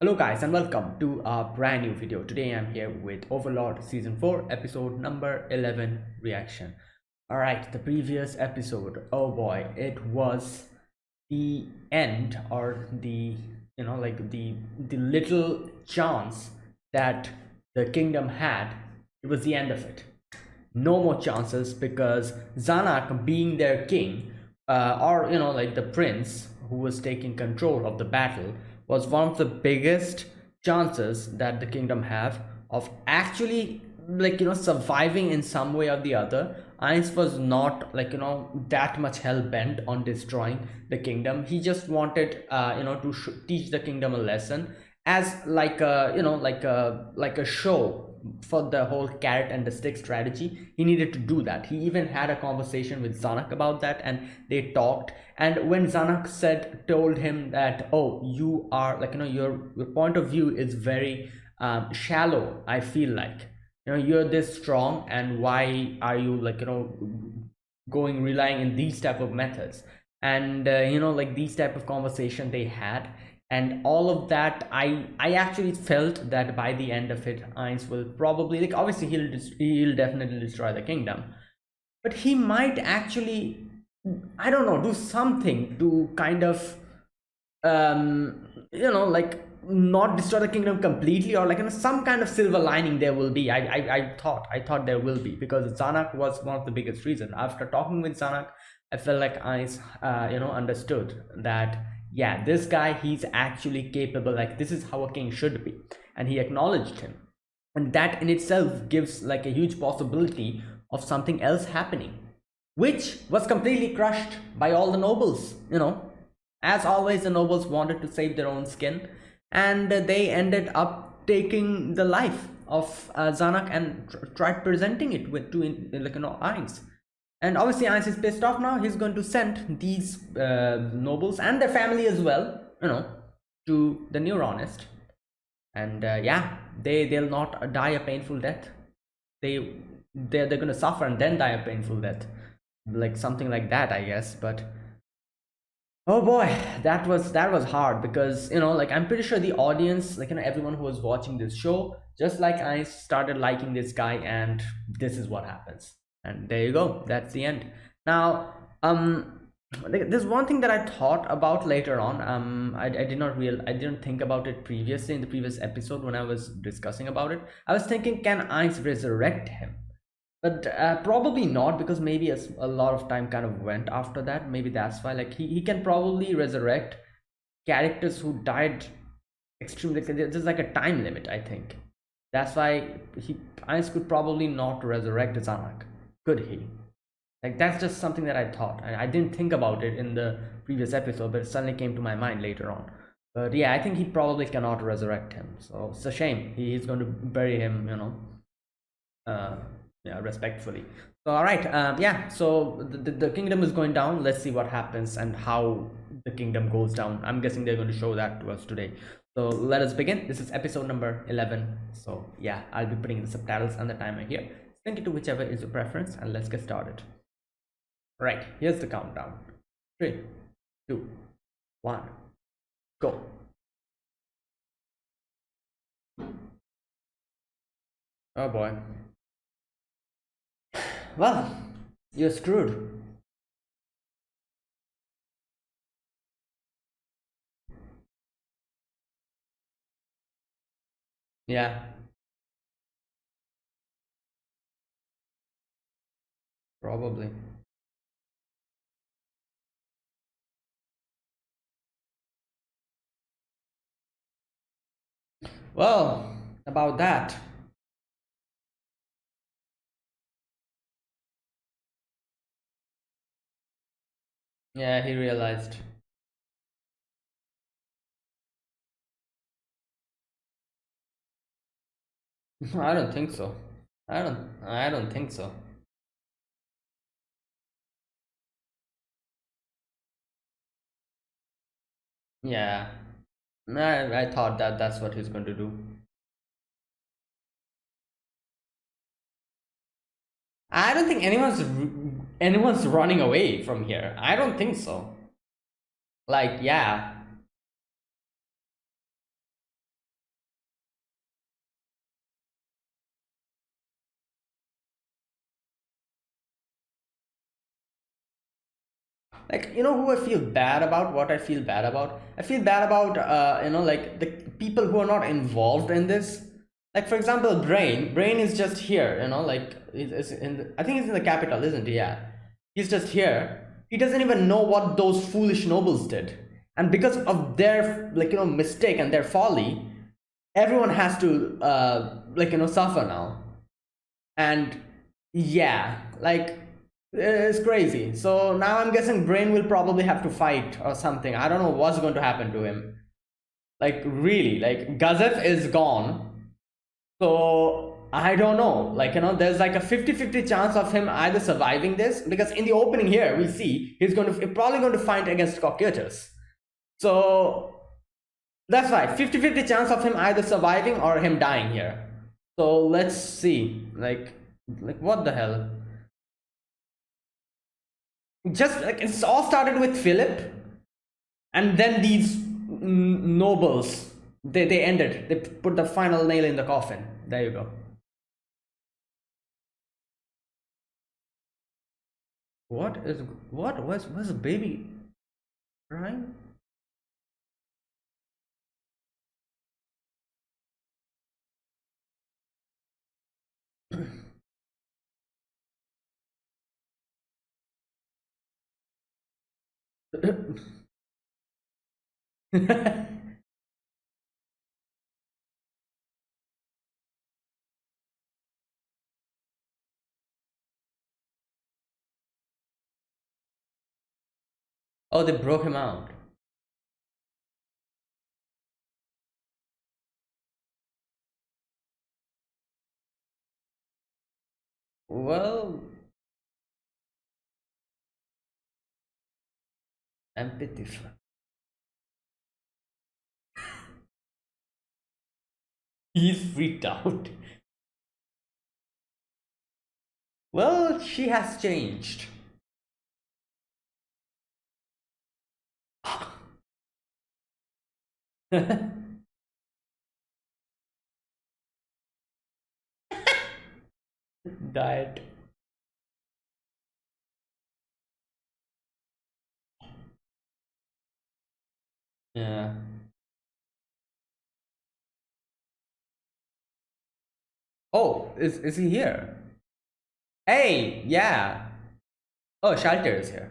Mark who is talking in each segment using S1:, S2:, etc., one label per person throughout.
S1: Hello guys and welcome to a brand new video. Today I'm here with Overlord Season 4 episode number 11 reaction. Alright, the previous episode, oh boy, it was the end or the little chance that the kingdom had. It was the end of it. No more chances because Zanak being their king, or like the prince who was taking control of the battle, was one of the biggest chances that the kingdom have of actually surviving in some way or the other. Ainz was not that much hell bent on destroying the kingdom. He just wanted to teach the kingdom a lesson as like a show for the whole carrot and the stick strategy. He needed to do that. He even had a conversation with Zanak about that, and they talked. And when Zanak told him that, oh, you are your point of view is very shallow, I feel like you're this strong, and why are you going relying in these type of methods. And these type of conversation they had, and all of that, I actually felt that by the end of it, Ainz will probably, like, obviously he'll definitely destroy the kingdom, but he might actually, I don't know, do something to kind of not destroy the kingdom completely, or some kind of silver lining there will be. I thought there will be, because Zanak was one of the biggest reason. After talking with Zanak, I felt like I understood that, yeah, this guy, he's actually capable, like this is how a king should be, and he acknowledged him. And that in itself gives like a huge possibility of something else happening, which was completely crushed by all the nobles. As always, the nobles wanted to save their own skin, and they ended up taking the life of Zanak and tried presenting it with to Ainz. And obviously, Ainz is pissed off now. He's going to send these nobles and their family as well, to the Neuronist. And yeah, they'll not die a painful death. They're gonna suffer and then die a painful death, like something like that, I guess. But oh boy, that was hard, because I'm pretty sure the audience, everyone who was watching this show, just like I started liking this guy, and this is what happens. And there you go, that's the end. Now, there's one thing that I thought about later on. I didn't think about it previously in the previous episode when I was discussing about it. I was thinking, can Ainz resurrect him? But probably not, because maybe a lot of time kind of went after that. Maybe that's why, like, he can probably resurrect characters who died extremely. There's like a time limit, I think. That's why Ainz could probably not resurrect Zanak, could he? Like, that's just something that I thought. I didn't think about it in the previous episode, but it suddenly came to my mind later on. But yeah, I think he probably cannot resurrect him, so it's a shame. He's going to bury him, uh, yeah, respectfully. So all right, yeah, so the kingdom is going down. Let's see what happens and how the kingdom goes down. I'm guessing they're going to show that to us today. So let us begin. This is episode number 11. So yeah, I'll be putting the subtitles and the timer here. Sync it to whichever is your preference, and let's get started. Right, here's the countdown. 3, 2, 1, go. Oh boy. Well, you're screwed. Yeah, probably. Well, about that. Yeah, he realized. I don't think so. I don't think so. Yeah. I thought that that's what he's going to do. I don't think anyone's running away from here. I don't think so. Like, yeah. Like, you know who I feel bad about? What I feel bad about? I feel bad about like the people who are not involved in this. Like, for example, Brain is just here, like it's in I think he's in the capital, isn't he? Yeah, he's just here. He doesn't even know what those foolish nobles did, and because of their, like, mistake and their folly, everyone has to suffer now. And yeah, like, it's crazy. So now I'm guessing Brain will probably have to fight or something. I don't know what's going to happen to him. Like, really, like, Gazef is gone. So I don't know. Like, there's like a 50-50 chance of him either surviving this, because in the opening here we see he's probably going to fight against cockroaches. So that's right, 50-50 chance of him either surviving or him dying here. So let's see. Like what the hell? Just like it's all started with Philip, and then these nobles, they ended. They put the final nail in the coffin. There you go. Was a baby crying? Oh, they broke him out. Well, empathy. He's freaked out. Well, she has changed. Died. Yeah. Oh, is he here? Hey, yeah. Oh, Shelter is here.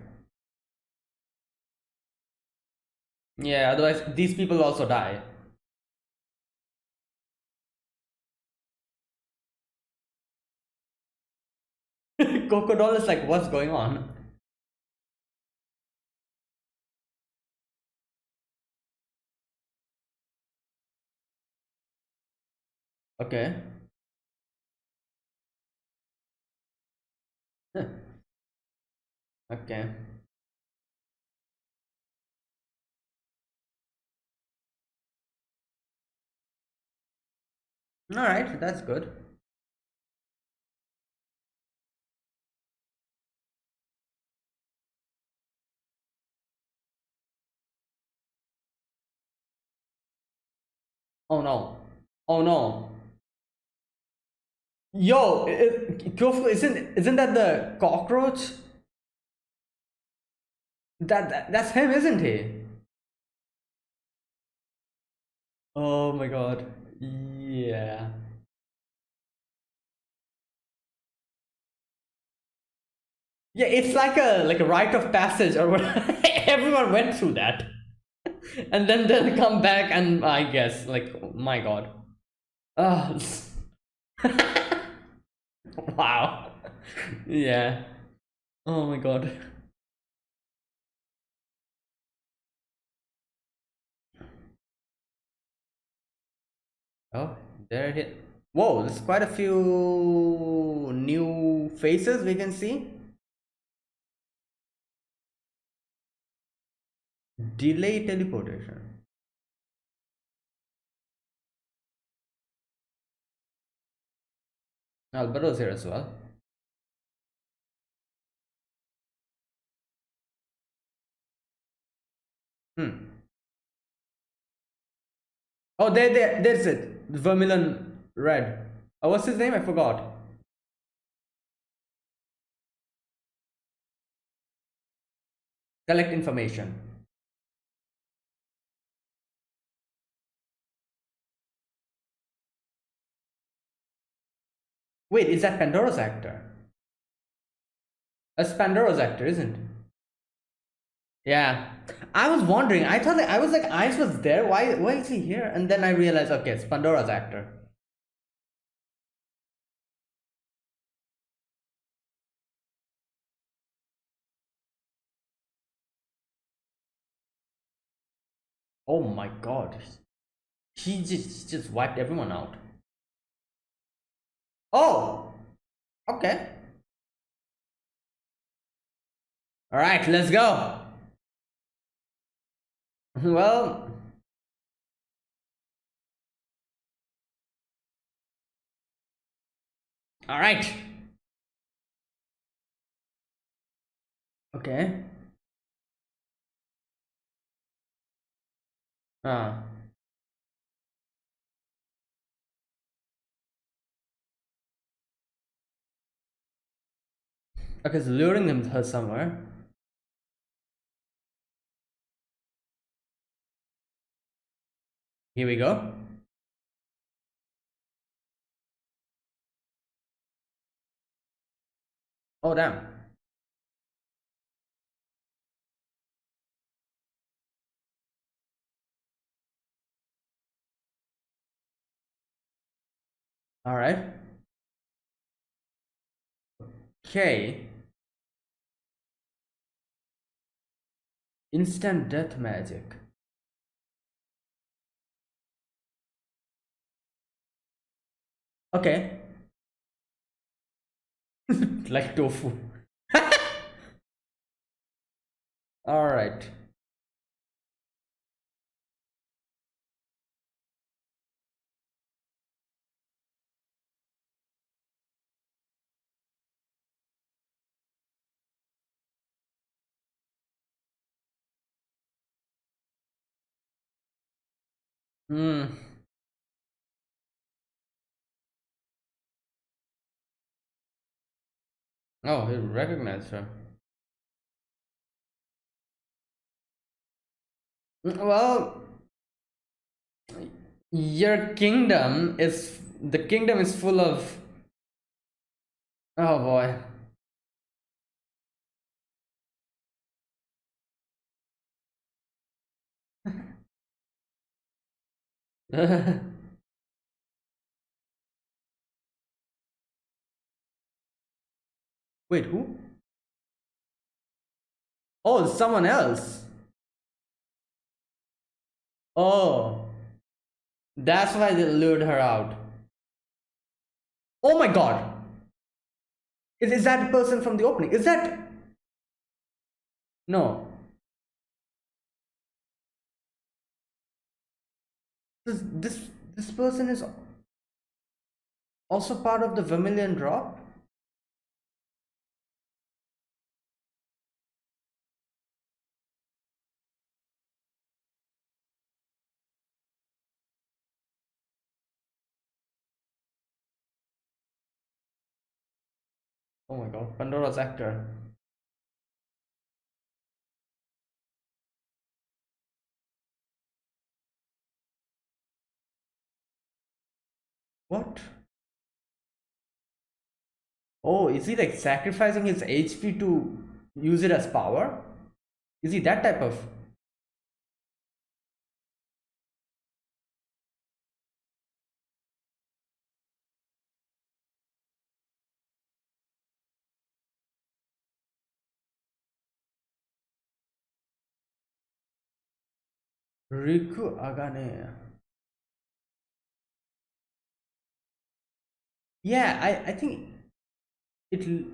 S1: Yeah, otherwise these people also die. Crocodile is like, what's going on? Okay. Okay. All right, that's good. Oh no. Oh no. Yo, Kyofu, isn't that the cockroach? That's him, isn't he? Oh my god. Yeah. Yeah, it's like a rite of passage or what. Everyone went through that. And then they'll come back and I guess, like, my god. Uh, wow. Yeah. Oh my god. Oh, there hit. Whoa, there's quite a few new faces we can see. Delay teleportation. Albero's here as well. Hmm. Oh, there's it. Vermilion Red. Oh, what's his name? I forgot. collect information. Wait, is that Pandora's actor? That's Pandora's actor, isn't it? Yeah. I was wondering. I thought I was like, Ice was there. Why is he here? And then I realized, okay, it's Pandora's actor. Oh my god. He just wiped everyone out. Oh, okay. All right, let's go. Well, all right. Okay. Uh, okay, so luring them her somewhere. Here we go. Oh damn. All right. Okay. Instant death magic. Okay. Like tofu. All right. Hmm. Oh, he recognized her. Well, your kingdom is the kingdom is full of. Oh boy. Wait, who? Oh, someone else. Oh, that's why they lured her out. Oh my god. Is that the person from the opening? Is that. No. This person is also part of the Vermilion Drop? Oh my god. Pandora's actor. What? Oh, is he like sacrificing his HP to use it as power? Is he that type of. Riku Agane? Yeah, I think it.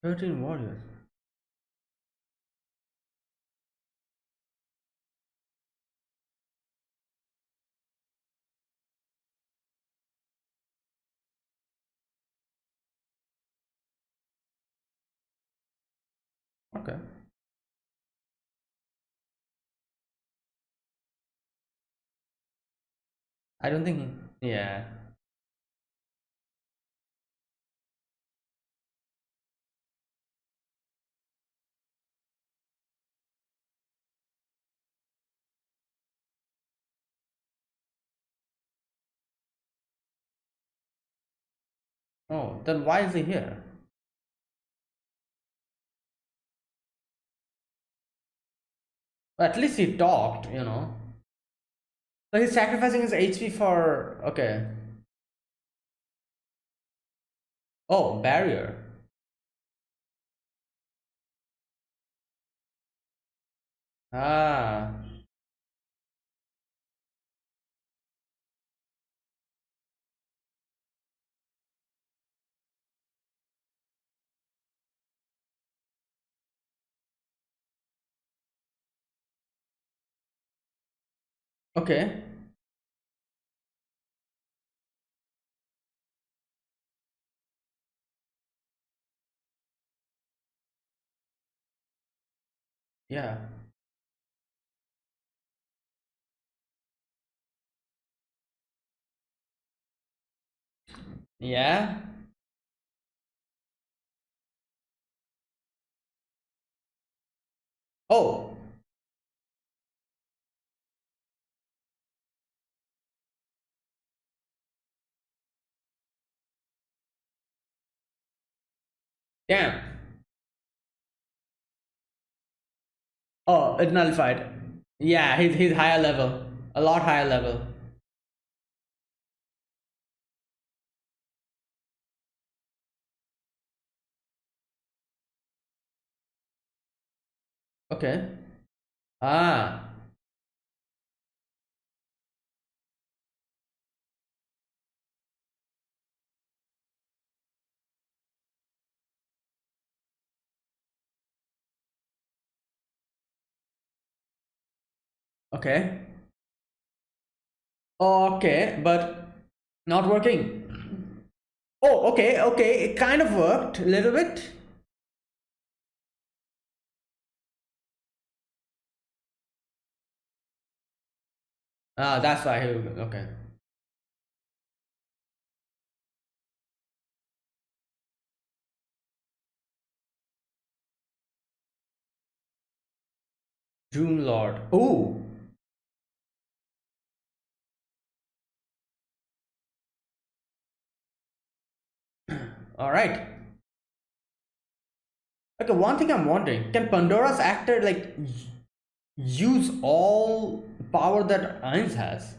S1: 13 warriors. Okay. I don't think he. Yeah. Oh, then why is he here? Well, at least he talked, you know. So he's sacrificing his HP for. Okay. Oh, barrier. Ah. Okay. Yeah. Yeah. Oh. Damn. Oh, it nullified. Yeah, he's higher level. A lot higher level. Okay. Ah. Okay. Okay, but not working. Oh, okay, okay. It kind of worked a little bit. Ah, that's why. Okay. Doom Lord. Oh. All right. Okay. One thing I'm wondering: can Pandora's actor like use all power that Ainz has?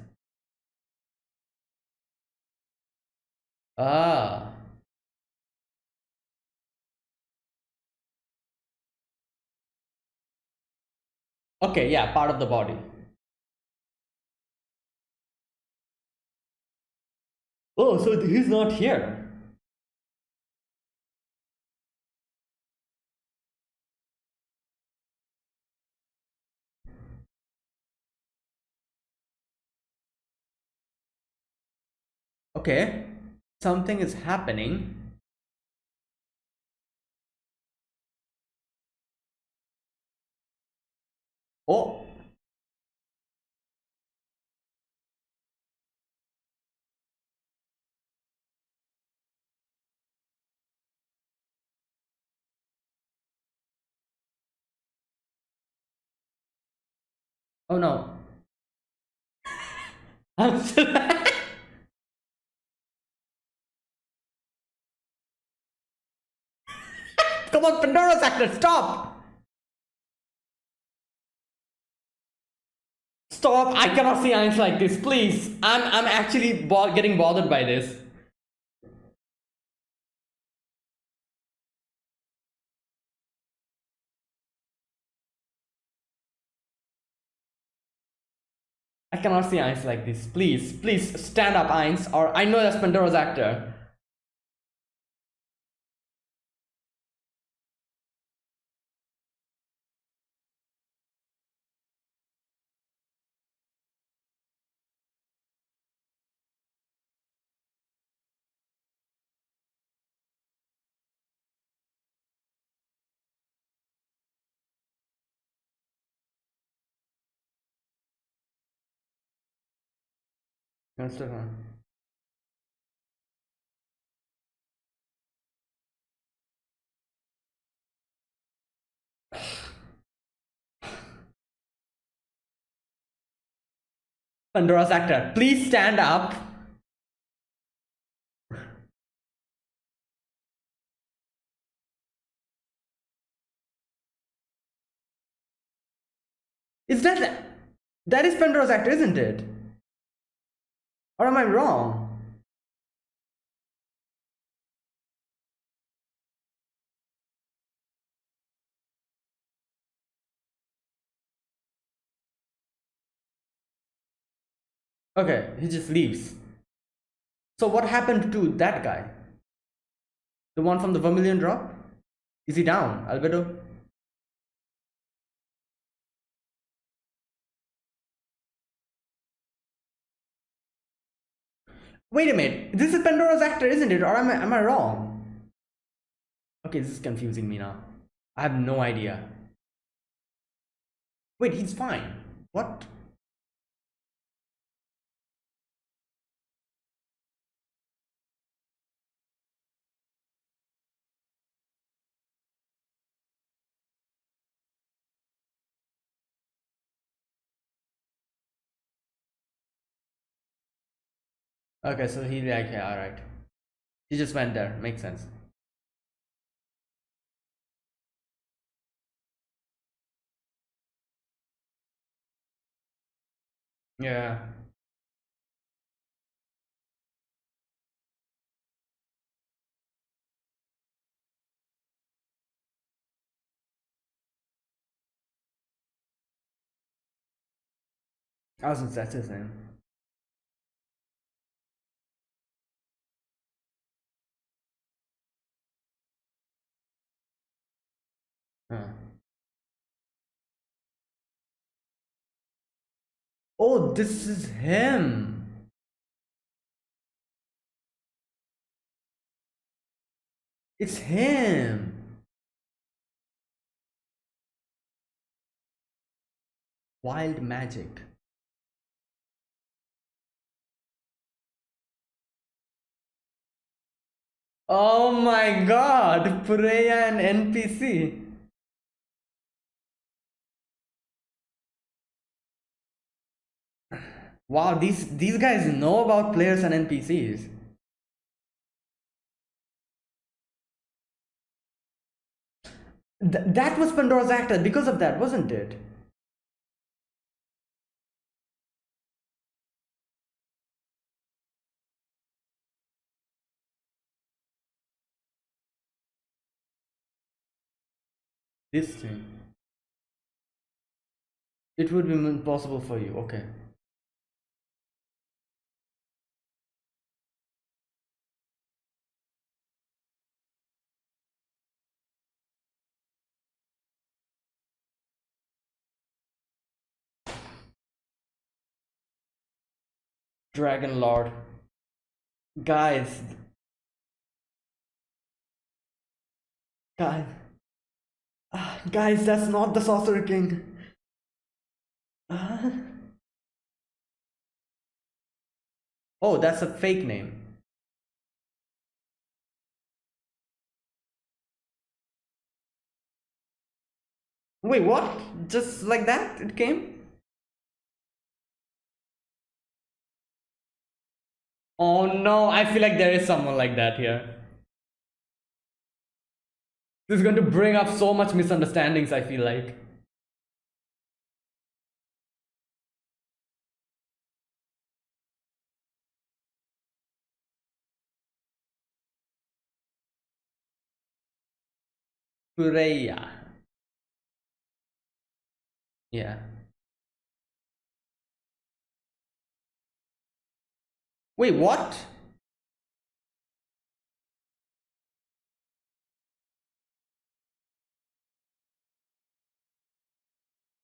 S1: Ah. Okay. Yeah. Part of the body. Oh, so he's not here. Okay. Something is happening. Oh. Oh no. I'm still. Come on, Pandora's actor, stop! Stop! I cannot see eyes like this, please. I'm actually getting bothered by this. I cannot see eyes like this. Please, please stand up, Eins, or I know that's Pandora's actor. Pandora's actor, please stand up. Is that is Pandora's actor, isn't it? Or am I wrong? Okay, he just leaves. So what happened to that guy? The one from the Vermilion Drop? Is he down, Albedo? Wait a minute. This is Pandora's actor, isn't it? Or am I wrong? Okay, this is confusing me now. I have no idea. Wait, he's fine. What? Okay, so he like, yeah, alright. He just went there. Makes sense. Yeah. That's his name. Huh. Oh, this is him. It's him. Wild magic. Oh my god, Pureya and NPC. Wow, these guys know about players and NPCs. That was Pandora's actor because of that, wasn't it? This thing. It would be impossible for you. Okay. Dragon Lord. Guys. Guys. Guys, that's not the Sorcerer King. Ah. Oh, that's a fake name. Wait, what? Just like that? It came? Oh no, I feel like there is someone like that here. This is going to bring up so much misunderstandings, I feel like. Pureya. Yeah. Wait, what?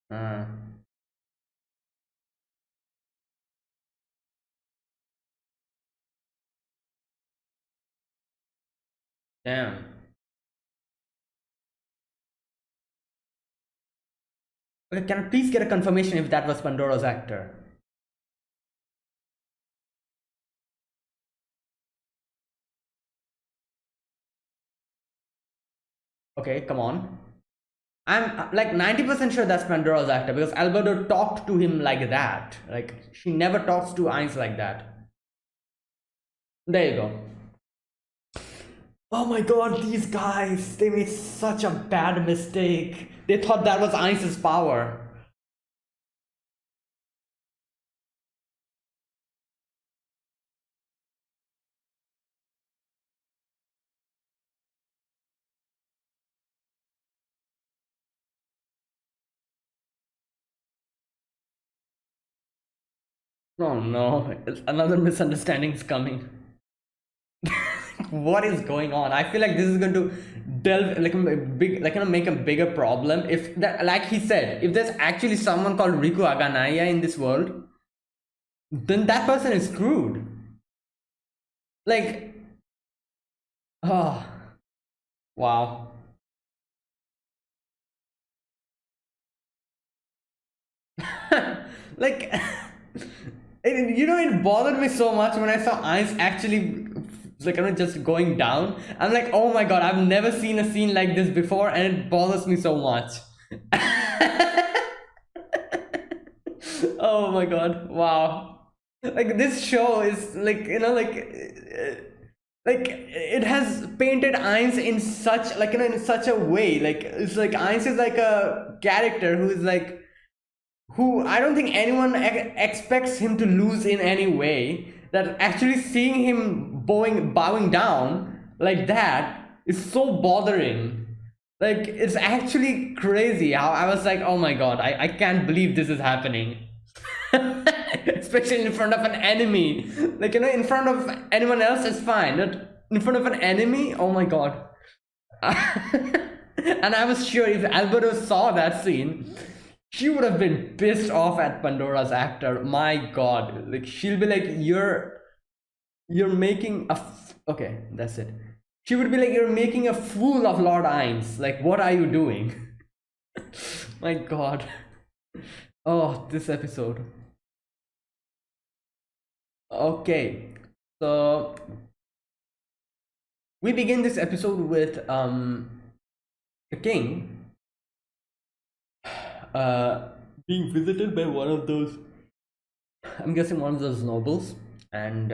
S1: Uh, damn. Okay, can I please get a confirmation if that was Pandora's actor? Okay, come on. I'm like 90% sure that's Pandora's actor because Alberto talked to him like that. Like, she never talks to Ainz like that. There you go. Oh my god, these guys, they made such a bad mistake. They thought that was Ainz's power. Oh no, another misunderstanding is coming. What is going on? I feel like this is going to delve like a big, like make a bigger problem. If that, like he said, if there's actually someone called Riku Aganaya in this world, then that person is screwed. Like, oh, wow. Like, it bothered me so much when I saw Ice actually like just going down. I'm like, oh my god, I've never seen a scene like this before, and it bothers me so much. Oh my god, wow. Like this show is like, like it has painted Ainz in such like in such a way. Like it's like Ainz is like a character who is like, who I don't think anyone expects him to lose in any way. That actually seeing him bowing down like that is so bothering. Like it's actually crazy how I was like, oh my god, I can't believe this is happening. Especially in front of an enemy. Like in front of anyone else it's fine. Not in front of an enemy, oh my god. And I was sure if Alberto saw that scene, she would have been pissed off at Pandora's actor. My god. Like she'll be like, you're making okay, that's it. She would be like, you're making a fool of Lord Ainz. Like, what are you doing? My god. Oh, this episode. Okay. So we begin this episode with the king being visited by one of those, I'm guessing one of those nobles, and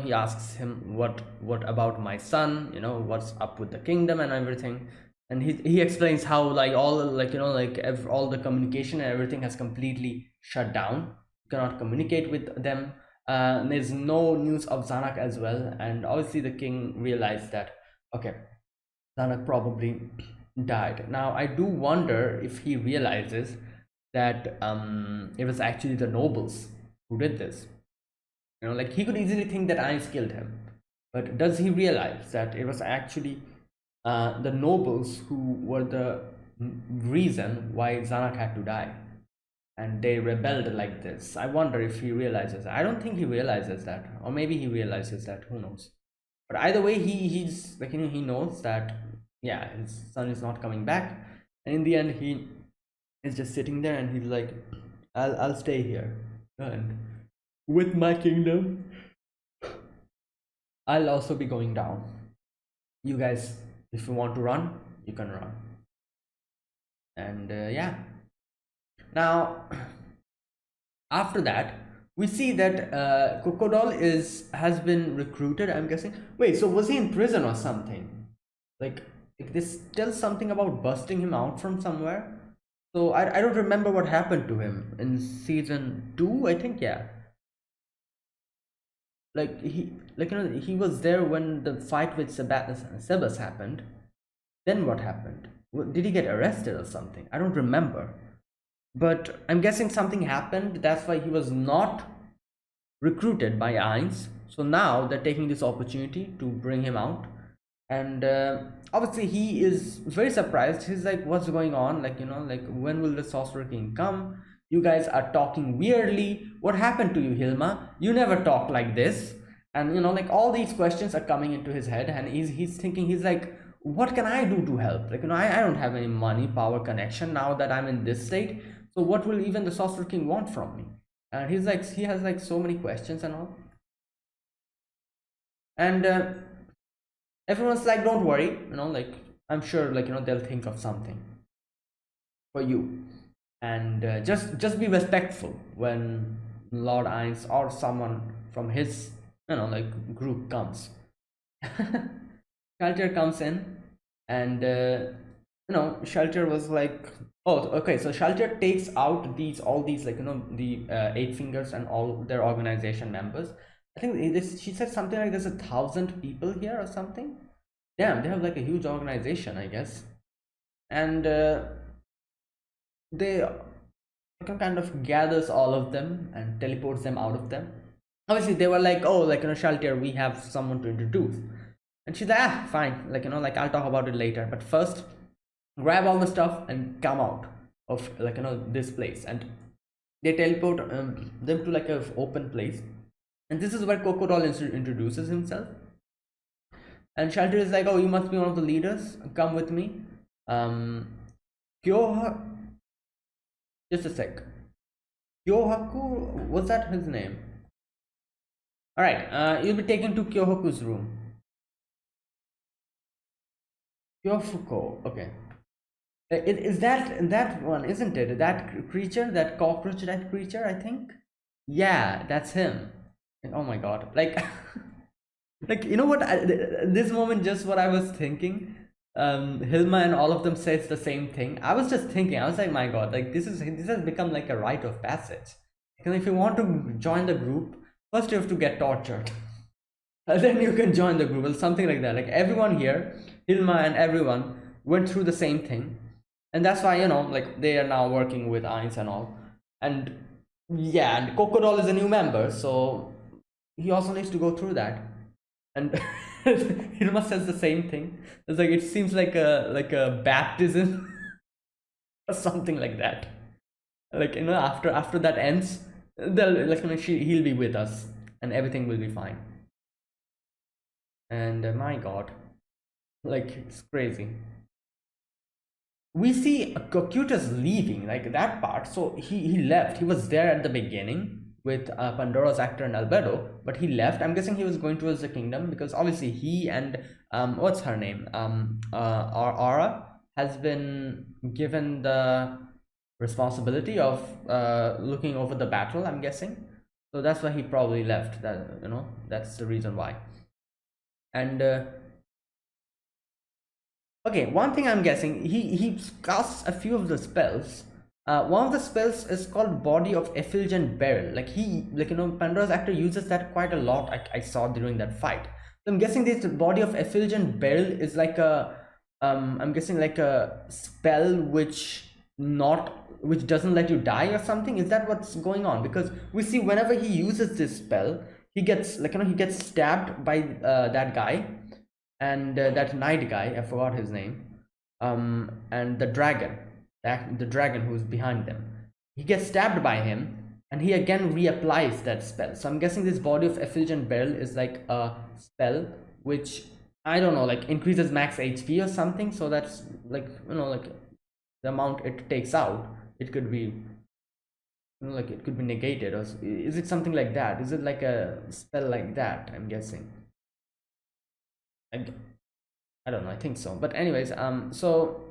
S1: he asks him what about my son, what's up with the kingdom and everything. And he explains how like all like all the communication and everything has completely shut down. You cannot communicate with them. There's no news of Zanak as well, and obviously the king realized that, okay, Zanak probably died. Now I do wonder if he realizes that it was actually the nobles who did this. Like he could easily think that I killed him, but does he realize that it was actually the nobles who were the reason why Zanak had to die, and they rebelled like this? I wonder if he realizes. I don't think he realizes that, or maybe he realizes that. Who knows? But either way, he's like he knows that, yeah, his son is not coming back, and in the end, he is just sitting there, and he's like, I'll stay here, and with my kingdom, I'll also be going down. You guys, if you want to run, you can run. And yeah. Now, after that, we see that Crocodile has been recruited, I'm guessing. Wait, so was he in prison or something? Like this tells something about busting him out from somewhere. So I don't remember what happened to him in season 2, I think, yeah. Like he was there when the fight with Sebas happened. Then what happened? Did he get arrested or something? I don't remember. But I'm guessing something happened. That's why he was not recruited by Ainz. So now they're taking this opportunity to bring him out. And obviously he is very surprised. He's like, what's going on? Like, like when will the Sorcerer King come? You guys are talking weirdly. What happened to you, Hilma? You never talk like this. And like all these questions are coming into his head, and he's thinking, he's like, what can I do to help? Like, I don't have any money, power, connection now that I'm in this state. So what will even the Sorcerer King want from me? And he's like, he has like so many questions and all. And everyone's like, don't worry, like I'm sure, like they'll think of something for you. And just be respectful when Lord Ainz or someone from his like group comes. Shelter comes in, and Shelter was like, oh, okay, so Shelter takes out all these like the Eight Fingers and all their organization members. I think she said something like there's 1,000 people here or something. Damn, they have like a huge organization, I guess. And they kind of gathers all of them and teleports them out of them. Obviously they were like, oh, like, Shaltier, we have someone to introduce. And she's like, ah, fine, like, like, I'll talk about it later, but first grab all the stuff and come out of, like, this place. And they teleport them to like a open place, and this is where Crocodile introduces himself. And Shaltier is like, oh, you must be one of the leaders, come with me. Kyoha, just a sec, Kyohaku, was that his name? All right, you'll be taken to Kyohaku's room. Kyofuko, okay. Is that one, isn't it? That creature, that cockroach, that creature, I think. Yeah, that's him. And oh my god, like, like, you know what? This moment, just what I was thinking. Hilma and all of them says the same thing. I was just thinking. I was like, my god, like this has become like a rite of passage. Because if you want to join the group, first you have to get tortured, and then you can join the group, or something like that. Like everyone here, Hilma and everyone, went through the same thing, and that's why, like, they are now working with Ainz and all. And yeah, and Crocodile is a new member, so he also needs to go through that. And Hilma says the same thing. It's like, it seems like a baptism or something like that. Like, after that ends, they'll, like, he'll be with us and everything will be fine. And my god, like, it's crazy. We see Cocytus leaving, like that part. So he left. He was there at the beginning with Pandora's actor and Albedo, but he left. I'm guessing he was going towards the kingdom, because obviously he and what's her name, Aura, has been given the responsibility of looking over the battle, I'm guessing. So that's why he probably left. That, that's the reason why. And okay, one thing I'm guessing, he casts a few of the spells. One of the spells is called Body of Effulgent Beryl. Like, Pandora's actor uses that quite a lot. I saw during that fight. So I'm guessing this Body of Effulgent Beryl is like a, I'm guessing like a spell which doesn't let you die or something. Is that what's going on? Because we see whenever he uses this spell, he gets, like, he gets stabbed by that guy. And that knight guy, I forgot his name, and the dragon who's behind them, he gets stabbed by him, and he again reapplies that spell. So I'm guessing this Body of Effulgent Beryl is like a spell which, I don't know, like, increases max HP or something. So that's like, like the amount it takes out, it could be, like, it could be negated, or is it something like that? Is it like a spell like that? I'm guessing. I don't know, I think so. But anyways, so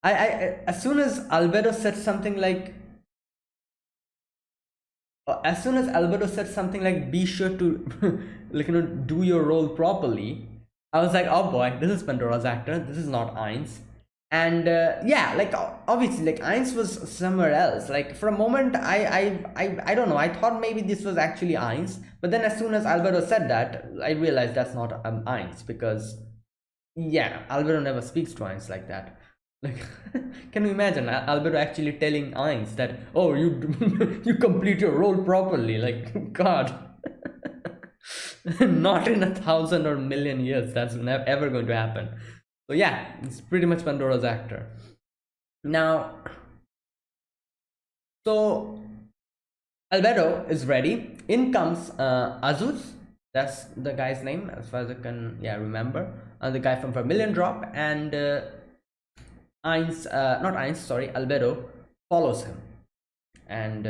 S1: I as soon as Albedo said something like, be sure to like, do your role properly, I was like, oh boy, this is Pandora's actor, this is not Ainz. And yeah, like, obviously, like, Ainz was somewhere else. Like, for a moment, I don't know, I thought maybe this was actually Ainz, but then as soon as Albedo said that, I realized that's not Ainz, because yeah, Albedo never speaks to Ainz like that. Like, can you imagine Albedo actually telling Ainz that, oh, you you complete your role properly? Like, god. Not in 1,000 or million years that's never ever going to happen. So yeah, it's pretty much Pandora's actor. Now, so Albedo is ready. In comes Azus. That's the guy's name, as far as I can remember. The guy from Vermilion Drop. And Albedo follows him. And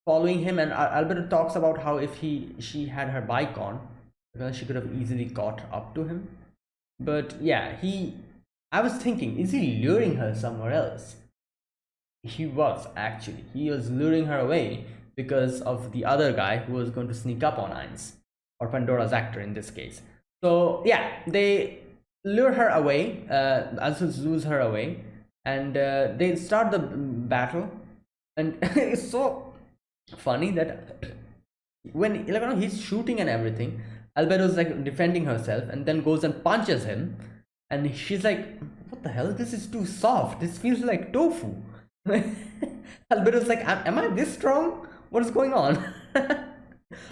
S1: following him, and Albedo talks about how if she had her bike on, she could have easily caught up to him. But yeah, I was thinking, is he luring her somewhere else? He was luring her away because of the other guy who was going to sneak up on Ainz, or Pandora's actor in this case. So yeah, they lure her away, Azus lures her away, and they start the battle. And it's so funny that when he's shooting and everything, Albedo's like defending herself, and then goes and punches him, and she's like, what the hell, this is too soft, this feels like tofu. Albedo's like, am I this strong, what's going on?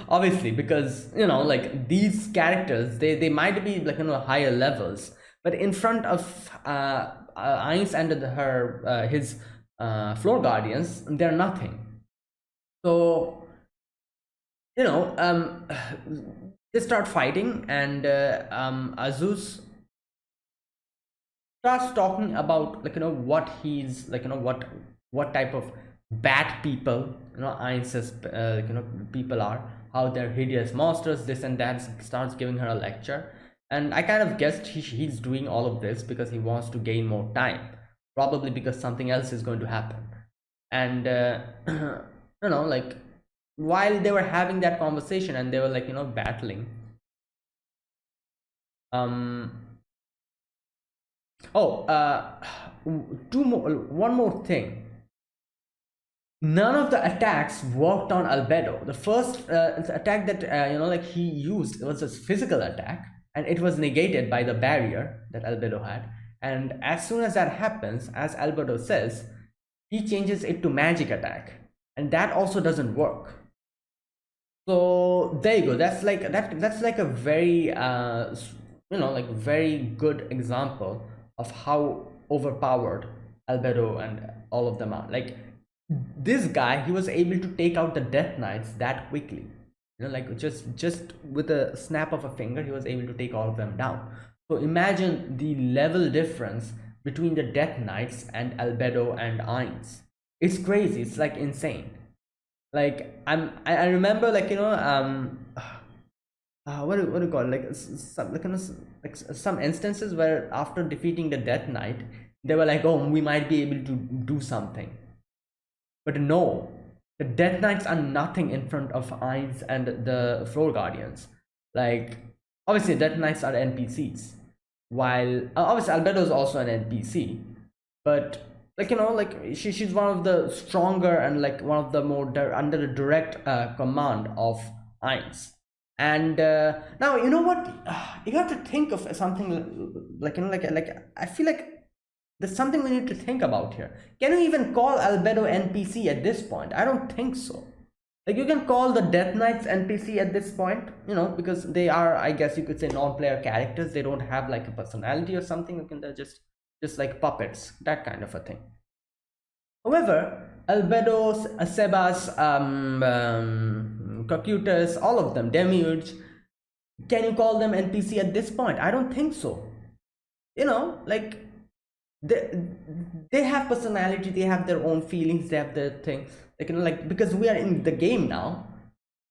S1: Obviously, because like these characters, they might be like higher levels, but in front of Ainz and her his floor guardians, they're nothing. So they start fighting, and Azus starts talking about what he's like what type of bad people Ainz's people are, how they're hideous monsters, this and that. Starts giving her a lecture, and I kind of guessed he's doing all of this because he wants to gain more time, probably because something else is going to happen. And like while they were having that conversation and they were like battling, um oh one more thing. None of the attacks worked on Albedo. The first attack that like he used was a physical attack, and it was negated by the barrier that Albedo had. And as soon as that happens, as Albedo says, he changes it to magic attack, and that also doesn't work. So there you go. That's like that's like a very like very good example of how overpowered Albedo and all of them are. Like this guy, he was able to take out the Death Knights that quickly. Like just with a snap of a finger, he was able to take all of them down. So imagine the level difference between the Death Knights and Albedo and Ainz. It's crazy. It's like insane. Like I remember like what do you call it? Like some like some instances where after defeating the Death Knight, they were like, oh, we might be able to do something. But no, the Death Knights are nothing in front of Ainz and the Floor Guardians. Like, obviously, Death Knights are NPCs, while obviously Albedo is also an NPC, but like like she's one of the stronger and like one of the more under the direct command of Ainz. And now what, you have to think of something like like I feel like there's something we need to think about here. Can you even call Albedo NPC at this point? I don't think so. Like you can call the Death Knights NPC at this point, because they are, I guess you could say, non-player characters. They don't have like a personality or something. They're just like puppets, that kind of a thing. However, Albedo, Sebas, Cocytus, all of them, Demiurge, can you call them NPC at this point? I don't think so. Like they have personality, they have their own feelings, they have their thing. Like like because we are in the game now,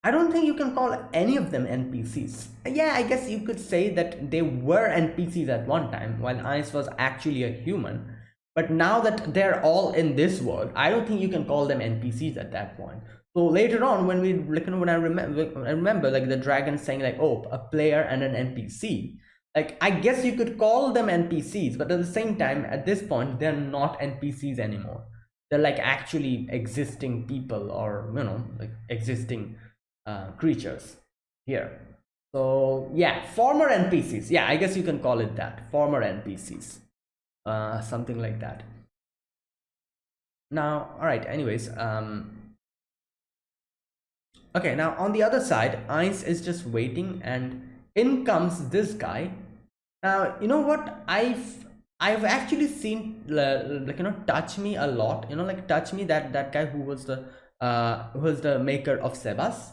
S1: I don't think you can call any of them NPCs. Yeah, I guess you could say that they were NPCs at one time while Ainz was actually a human. But now that they're all in this world, I don't think you can call them NPCs at that point. So later on, when we like when I remember like the dragon saying like, oh, a player and an NPC. Like I guess you could call them NPCs, but at the same time, at this point, they're not NPCs anymore. They're like actually existing people, or like existing creatures here. So yeah, former NPCs. Yeah, I guess you can call it that. Former NPCs. Something like that. Now, all right. Anyways, okay. Now on the other side, Ainz is just waiting, and in comes this guy. Now you know what, I've actually seen like Touch Me a lot. Like Touch Me, that guy who was the maker of Sebas.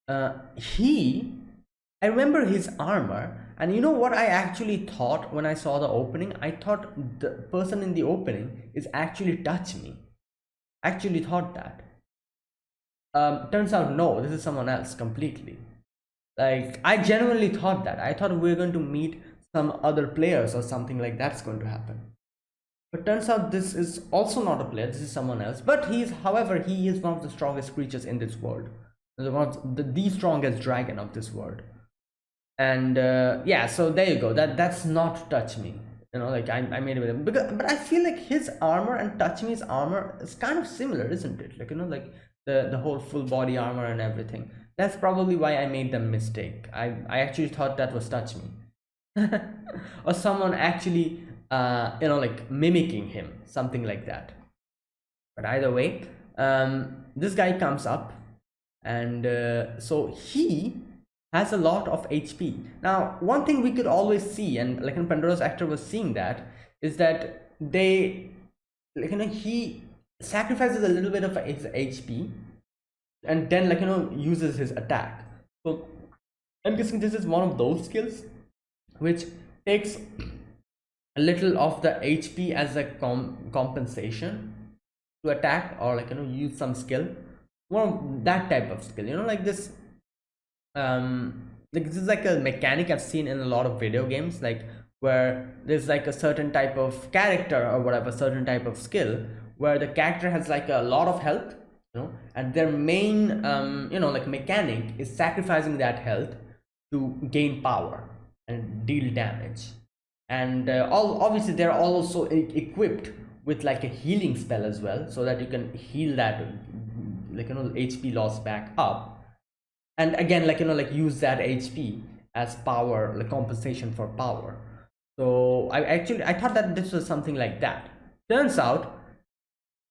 S1: I remember his armor. And you know what I actually thought when I saw the opening? I thought the person in the opening is actually Touch Me. I actually thought that. Turns out no, this is someone else completely. Like I genuinely thought that. I thought we were going to meet some other players or something like that's going to happen. But turns out this is also not a player, this is someone else. But however, he is one of the strongest creatures in this world. One of the strongest dragon of this world. And yeah, so there you go. That's not Touch Me. Like I made it with him. But I feel like his armor and Touch Me's armor is kind of similar, isn't it? Like like the whole full body armor and everything. That's probably why I made the mistake. I actually thought that was Touch Me. or someone actually like mimicking him, something like that. But either way, this guy comes up, and so he has a lot of HP. Now, one thing we could always see, and like in Pandora's actor was seeing that, is that they, like he sacrifices a little bit of his HP, and then uses his attack. So I'm guessing this is one of those skills which takes a little of the HP as a compensation to attack, or use some skill, one of that type of skill, like this. Like this is like a mechanic I've seen in a lot of video games, like where there's like a certain type of character or whatever, certain type of skill where the character has like a lot of health, and their main like mechanic is sacrificing that health to gain power and deal damage. And all obviously they're also equipped with like a healing spell as well, so that you can heal that HP loss back up, and again like use that HP as power, like compensation for power. So I thought that this was something like that. Turns out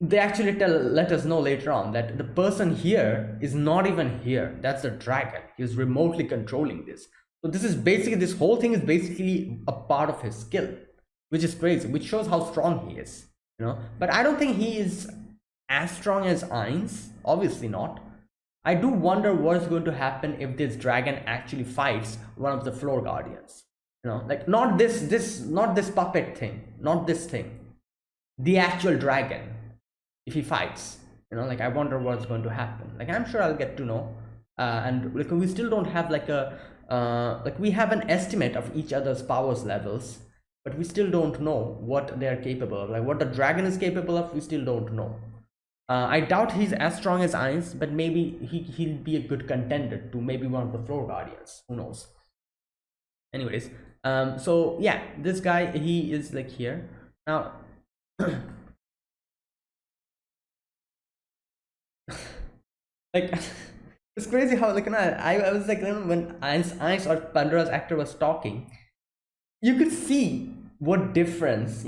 S1: they actually let us know later on that the person here is not even here. That's the dragon. He's remotely controlling this. So this is basically, this whole thing is basically a part of his skill, which is crazy, which shows how strong he is, but I don't think he is as strong as Ainz, obviously not. I do wonder what's going to happen if this dragon actually fights one of the floor guardians, like not this puppet thing, not this thing, the actual dragon. If he fights, like I wonder what's going to happen. Like I'm sure I'll get to know, and like we still don't have like a like we have an estimate of each other's powers levels, but we still don't know what they're capable of. Like what the dragon is capable of, we still don't know. I doubt he's as strong as Ainz, but maybe he'll be a good contender to maybe one of the floor guardians. Who knows? Anyways, so yeah, this guy, he is like here now. Like it's crazy how like I was like when Ainz or Pandora's actor was talking, you could see what difference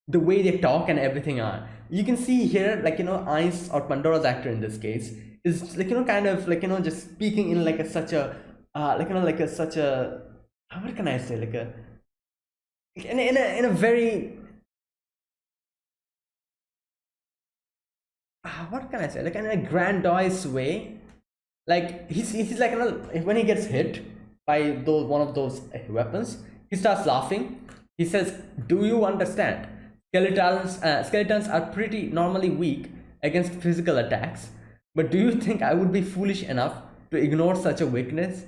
S1: the way they talk and everything are. You can see here like Ainz or Pandora's actor in this case is like kind of like just speaking in like a such a like like a such a, what can I say, like a in a very what can I say, like in a grandiose way. Like he's like when he gets hit by those one of those weapons, he starts laughing. He says, "Do you understand? Skeletons are pretty normally weak against physical attacks. But do you think I would be foolish enough to ignore such a weakness?"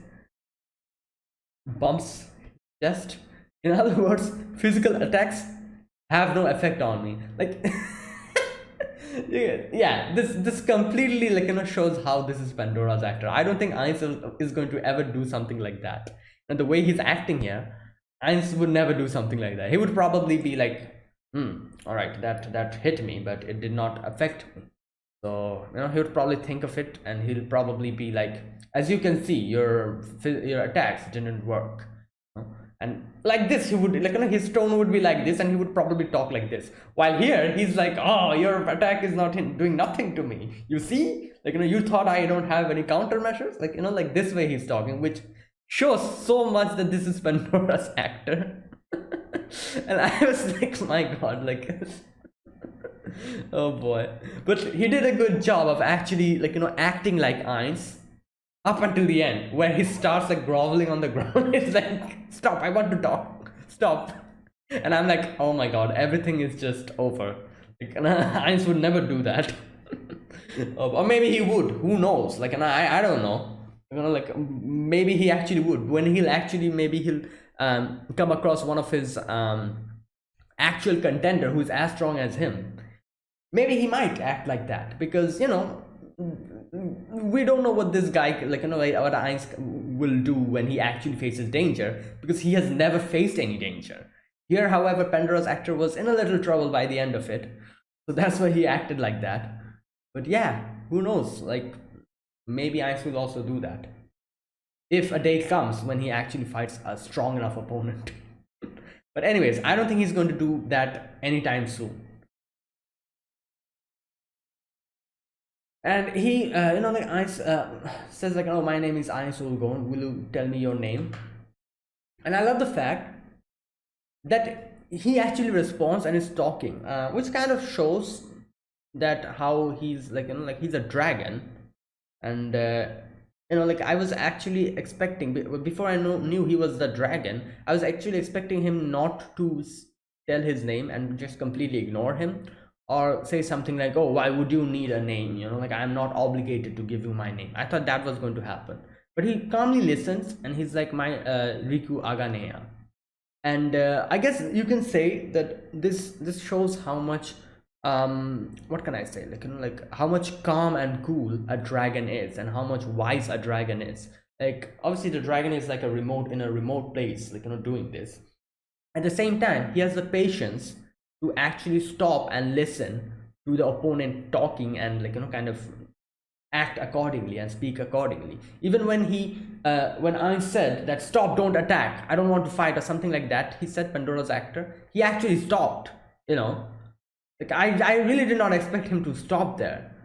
S1: Bumps chest. In other words, physical attacks have no effect on me. Like yeah, this completely like shows how this is Pandora's actor. I don't think Ainz is going to ever do something like that. And the way he's acting here, Ainz would never do something like that. He would probably be like, all right, that hit me, but it did not affect me. So he would probably think of it, and he'll probably be like, as you can see, your attacks didn't work. And like this, he would like his tone would be like this, and he would probably talk like this. While here, he's like, "Oh, your attack is not doing nothing to me. You see, like you thought I don't have any countermeasures." Like like this way he's talking, which shows so much that this is Pandora's actor. And I was like, my God, like, oh boy. But he did a good job of actually like acting like Ainz up until the end, where he starts like groveling on the ground. It's like, stop, I want to talk, stop. And I'm like, oh my God, everything is just over. Like Ainz would never do that. Or maybe he would, who knows, like, and I don't know, like maybe he actually would, when he'll actually, maybe he'll come across one of his actual contender who's as strong as him. Maybe he might act like that, because we don't know what this guy, like what Ainz will do when he actually faces danger, because he has never faced any danger. Here, however, Pandora's actor was in a little trouble by the end of it, so that's why he acted like that. But yeah, who knows, like maybe Ainz will also do that. if a day comes when he actually fights a strong enough opponent. But anyways, I don't think he's going to do that anytime soon. And he, like Ice says like, "Oh, my name is Ice Ulgon. Will you tell me your name?" And I love the fact that he actually responds and is talking, which kind of shows that how he's like, like he's a dragon. And like I was actually expecting, before I knew he was the dragon, I was actually expecting him not to tell his name and just completely ignore him, or say something like, "Oh, why would you need a name, like I'm not obligated to give you my name." I thought that was going to happen, but he calmly listens and he's like, "My Riku Aganea." And I guess you can say that this shows how much, what can I say, like like how much calm and cool a dragon is, and how much wise a dragon is. Like obviously the dragon is like in a remote place, like doing this. At the same time, he has the patience to actually stop and listen to the opponent talking, and like kind of act accordingly and speak accordingly. Even when I said that, "Stop, don't attack, I don't want to fight," or something like that, he said, Pandora's actor, he actually stopped. Like I really did not expect him to stop there.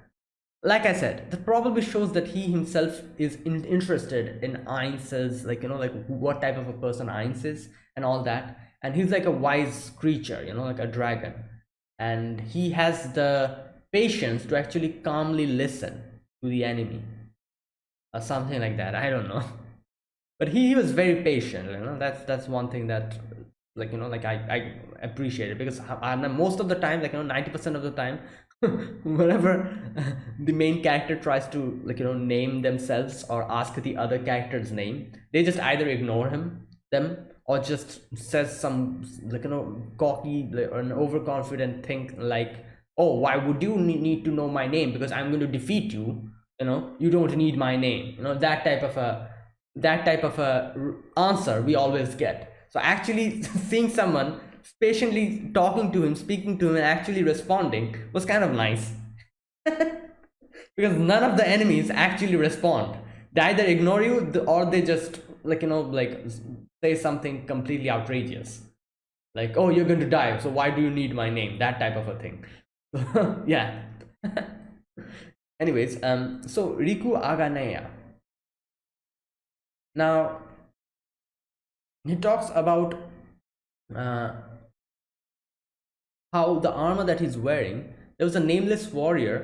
S1: Like I said, that probably shows that he himself is interested in Ainz's, like like what type of a person Ainz is and all that. And he's like a wise creature, like a dragon, and he has the patience to actually calmly listen to the enemy, or something like that. I don't know. But he was very patient. That's one thing that, like like I appreciate it, because most of the time, like 90% of the time, whenever the main character tries to, like name themselves or ask the other character's name, they just either ignore them, or just says some, like cocky, like, or an overconfident thing like, "Oh, why would you need to know my name, because I'm going to defeat you, you don't need my name," that type of a answer we always get. So actually seeing someone patiently talking to him, speaking to him, and actually responding was kind of nice. Because none of the enemies actually respond. They either ignore you, or they just, like like say something completely outrageous, like, "Oh, you're going to die, so why do you need my name?" That type of a thing. Yeah. Anyways, so Riku Aganea. Now he talks about uh, how the armor that he's wearing. There was a nameless warrior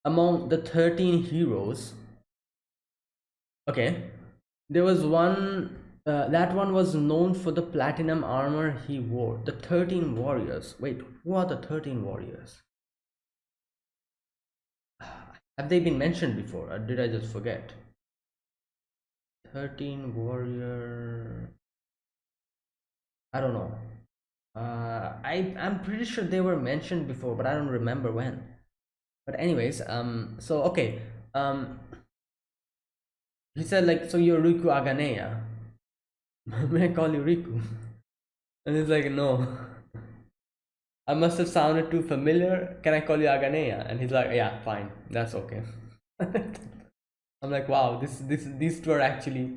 S1: among the 13 heroes. Okay, there was one. That one was known for the platinum armor he wore. The 13 warriors. Wait, who are the 13 warriors? Have they been mentioned before, or did I just forget? 13 warrior. I don't know. I'm pretty sure they were mentioned before, but I don't remember when. But anyways, so okay, he said like, "So you're Riku Aganea? May I call you Riku?" And he's like, "No, I must have sounded too familiar. Can I call you Aganea?" And he's like, "Yeah, fine, that's okay." I'm like, wow, these two are actually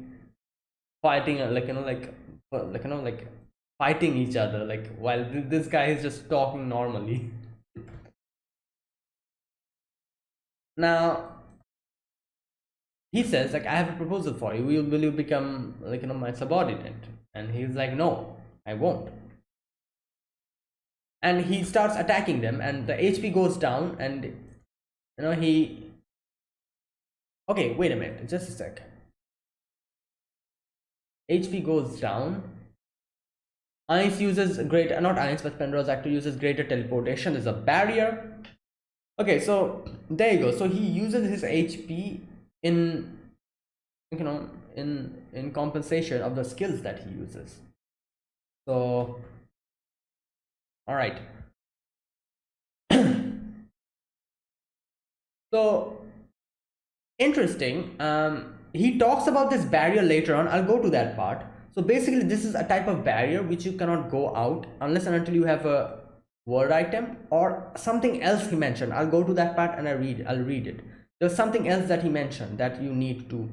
S1: fighting, like fighting each other, like while this guy is just talking normally. Now he says like, "I have a proposal for you. Will you become, like my subordinate?" And he's like, "No, I won't." And he starts attacking them, and the HP goes down, and he. Okay, wait a minute, just a sec. HP goes down. Ainz uses greater, not Ainz, but Pendra's actor uses greater teleportation. There's a barrier. Okay, so there you go. So he uses his HP in, in compensation of the skills that he uses. So, all right. So interesting. He talks about this barrier later on. I'll go to that part. So basically, this is a type of barrier which you cannot go out unless and until you have a word item or something else he mentioned. I'll go to that part and I'll read it. There's something else that he mentioned that you need to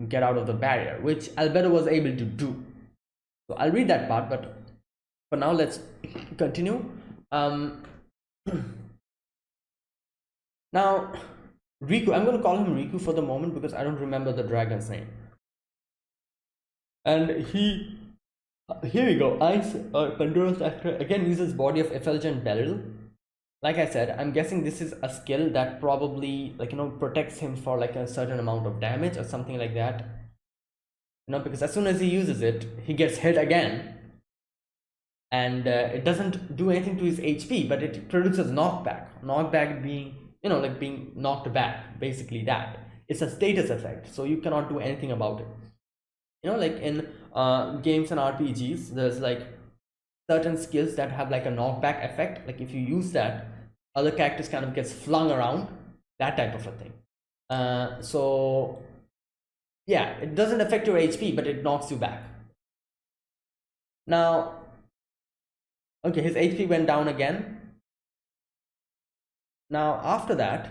S1: get out of the barrier, which Albedo was able to do. So I'll read that part, but for now let's continue. Now Riku, I'm going to call him Riku for the moment because I don't remember the dragon's name. And here we go. Ice, Pandora's actor, again uses body of effulgent beryl. Like I said, I'm guessing this is a skill that probably, like, protects him for like a certain amount of damage or something like that. Because as soon as he uses it, he gets hit again. And it doesn't do anything to his HP, but it produces knockback. Knockback being, like being knocked back, basically that. It's a status effect, so you cannot do anything about it. Like in games and RPGs, there's like certain skills that have like a knockback effect. Like if you use that, other characters kind of gets flung around, that type of a thing. So yeah, it doesn't affect your HP, but it knocks you back. Now, okay, his HP went down again. Now after that,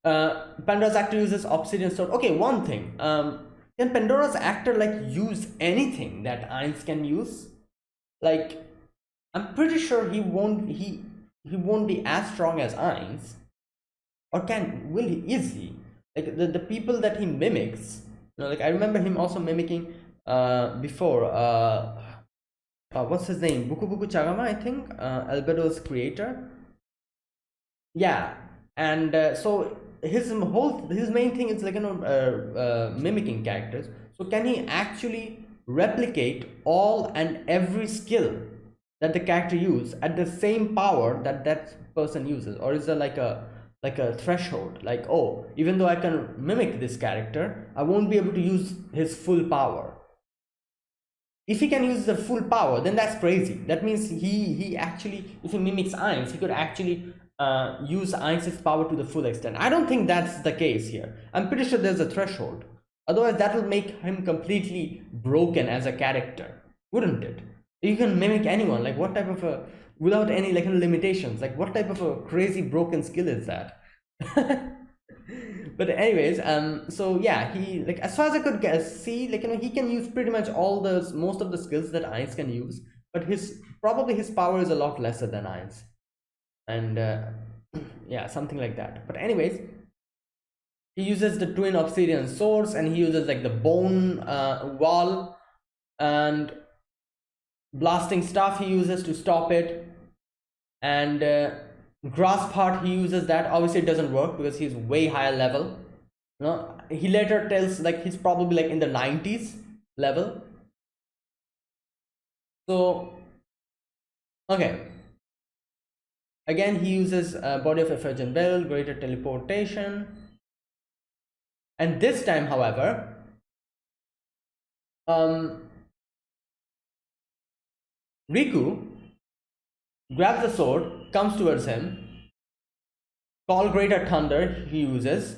S1: Pandora's actor uses obsidian sword. Okay, one thing. Can Pandora's actor like use anything that Ainz can use? Like, I'm pretty sure he won't be as strong as Ainz. Or will he? Is he? Like the people that he mimics, like I remember him also mimicking before what's his name? Buku Buku Chagama, I think, Albedo's creator. Yeah, and so his main thing is like mimicking characters. So can he actually replicate all and every skill that the character uses at the same power that person uses, or is there like a threshold, like, oh, even though I can mimic this character, I won't be able to use his full power? If he can use the full power, then that's crazy. That means he actually, if he mimics Ainz, he could actually use Ainz's power to the full extent. I don't think that's the case here. I'm pretty sure there's a threshold. Otherwise, that will make him completely broken as a character, wouldn't it? You can mimic anyone. Like, what type of a, without any like limitations? Like, what type of a crazy broken skill is that? But anyways, so yeah, he, like, as far as I could see, like, he can use pretty much most of the skills that Ainz can use, but probably his power is a lot lesser than Ainz, and yeah, something like that. But anyways, he uses the twin obsidian swords, and he uses like the bone wall and blasting stuff he uses to stop it, and grasp heart he uses. That obviously it doesn't work because he's way higher level. He later tells like he's probably like in the 90s level. So okay, again he uses body of effulgent beryl, greater teleportation, and this time, however, Riku grabs the sword, comes towards him. Call Greater Thunder he uses,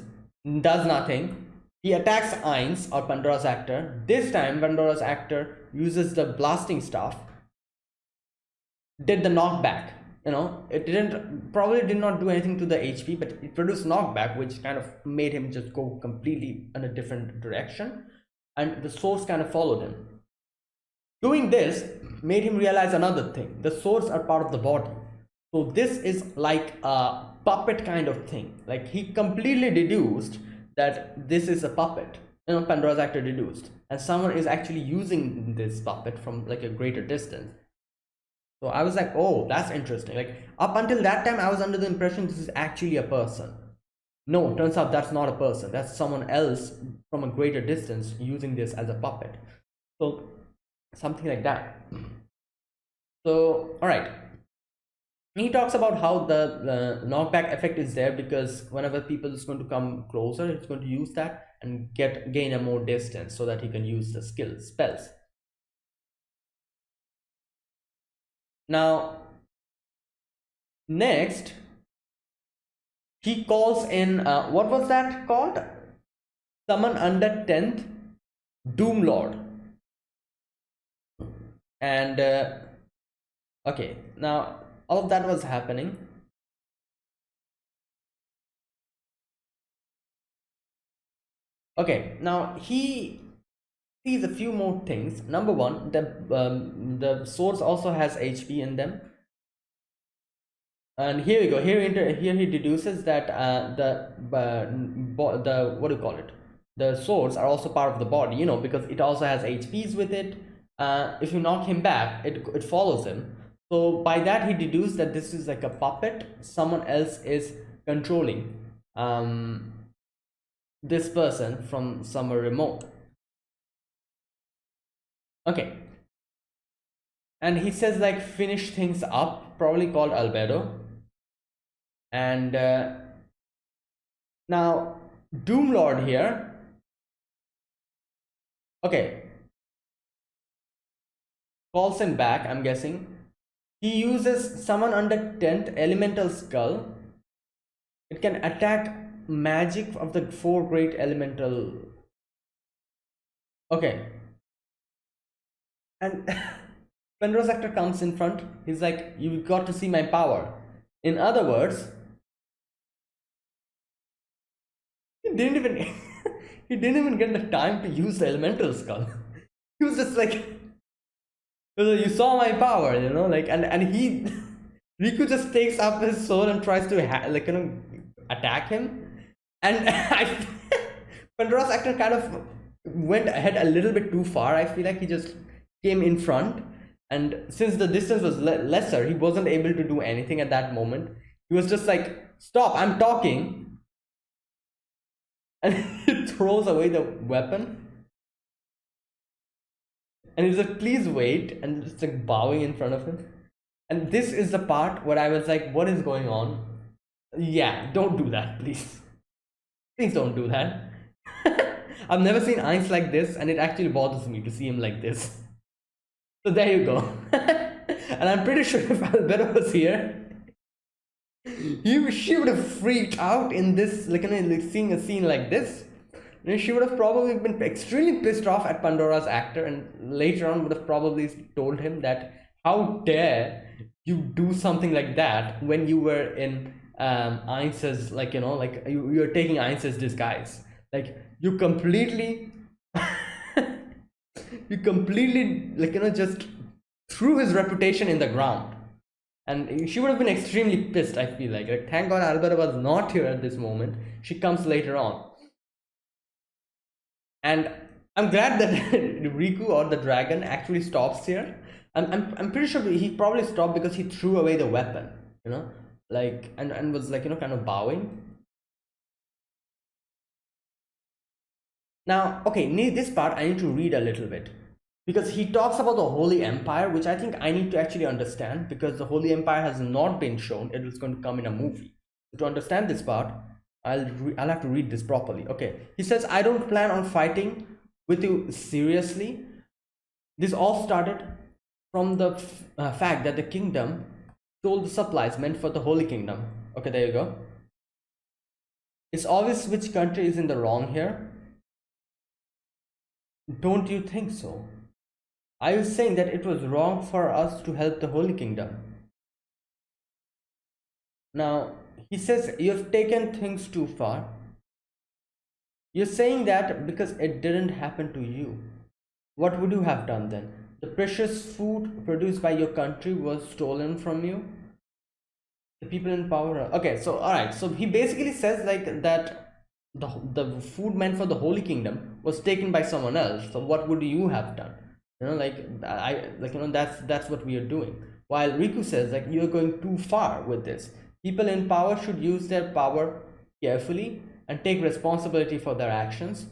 S1: does nothing. He attacks Ainz, or Pandora's actor. This time Pandora's actor uses the blasting stuff, did the knockback. It probably did not do anything to the HP, but it produced knockback, which kind of made him just go completely in a different direction, and the swords kind of followed him. Doing this made him realize another thing: the swords are part of the body. So this is like a puppet kind of thing. Like, he completely deduced that this is a puppet. Pandora's actor deduced, and someone is actually using this puppet from like a greater distance. So I was like, oh, that's interesting. Like, up until that time, I was under the impression this is actually a person. No, turns out that's not a person. That's someone else from a greater distance using this as a puppet. So something like that. So all right, he talks about how the knockback effect is there because whenever people is going to come closer, it's going to use that and gain a more distance so that he can use the spells. Now next he calls in what was that called? Summon under 10th Doom Lord. And okay, now all of that was happening. Okay, now he sees a few more things. Number one, the swords also has HP in them, and here we go. Here he deduces that the what do you call it? The swords are also part of the body, you know, because it also has HPs with it. If you knock him back, it follows him. So by that he deduced that this is like a puppet. Someone else is controlling this person from somewhere remote. Okay, and he says like finish things up, probably called Albedo. And now Doomlord here, okay, calls him back, I'm guessing. He uses summon under 10th elemental skull. It can attack magic of the 4 great elemental. Okay, and Penrose actor comes in front. He's like, you got to see my power. In other words, he didn't even he didn't even get the time to use the elemental skull. He was just like, you saw my power, you know, like, and he Riku just takes up his sword and tries to like, you know, attack him, and Pandora's actor kind of went ahead a little bit too far. I feel like he just came in front, and since the distance was lesser, he wasn't able to do anything at that moment. He was just like, stop, I'm talking, and he throws away the weapon. And he's like, please wait, and just like bowing in front of him. And this is the part where I was like, what is going on? Yeah, don't do that, please. Please don't do that. I've never seen Ainz like this, and it actually bothers me to see him like this. So there you go. And I'm pretty sure if Albedo was here, she would have freaked out in this, like, seeing a scene like this. She would have probably been extremely pissed off at Pandora's actor, and later on would have probably told him that how dare you do something like that when you were in Ainz's, like, you know, like you're taking Ainz's disguise. Like you completely you completely, like, you know, just threw his reputation in the ground. And she would have been extremely pissed, I feel like thank God Alberta was not here at this moment. She comes later on. And I'm glad that Riku or the dragon actually stops here. I'm pretty sure he probably stopped because he threw away the weapon, you know, like, and was like, you know, kind of bowing. Now, okay, this part I need to read a little bit, because he talks about the Holy Empire, which I think I need to actually understand, because the Holy Empire has not been shown. It is going to come in a movie. To understand this part, I'll have to read this properly. Okay, he says, I don't plan on fighting with you seriously. This all started from the fact that the kingdom stole the supplies meant for the Holy Kingdom. Okay, there you go. It's obvious which country is in the wrong here. Don't you think so? Are you saying that it was wrong for us to help the Holy Kingdom? Now, he says, you've taken things too far. You're saying that because it didn't happen to you. What would you have done then? The precious food produced by your country was stolen from you? The people in power. Okay, so alright, so he basically says like that the food meant for the Holy Kingdom was taken by someone else. So what would you have done? You know, like, you know, that's what we are doing. While Riku says like, you're going too far with this. People in power should use their power carefully and take responsibility for their actions.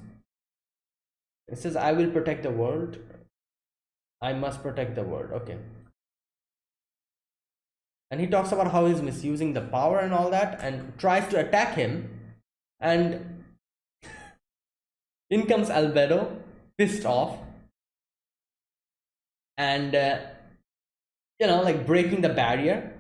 S1: It says, I will protect the world. I must protect the world. Okay. And he talks about how he's misusing the power and all that, and tries to attack him. And in comes Albedo, pissed off. And, you know, like breaking the barrier.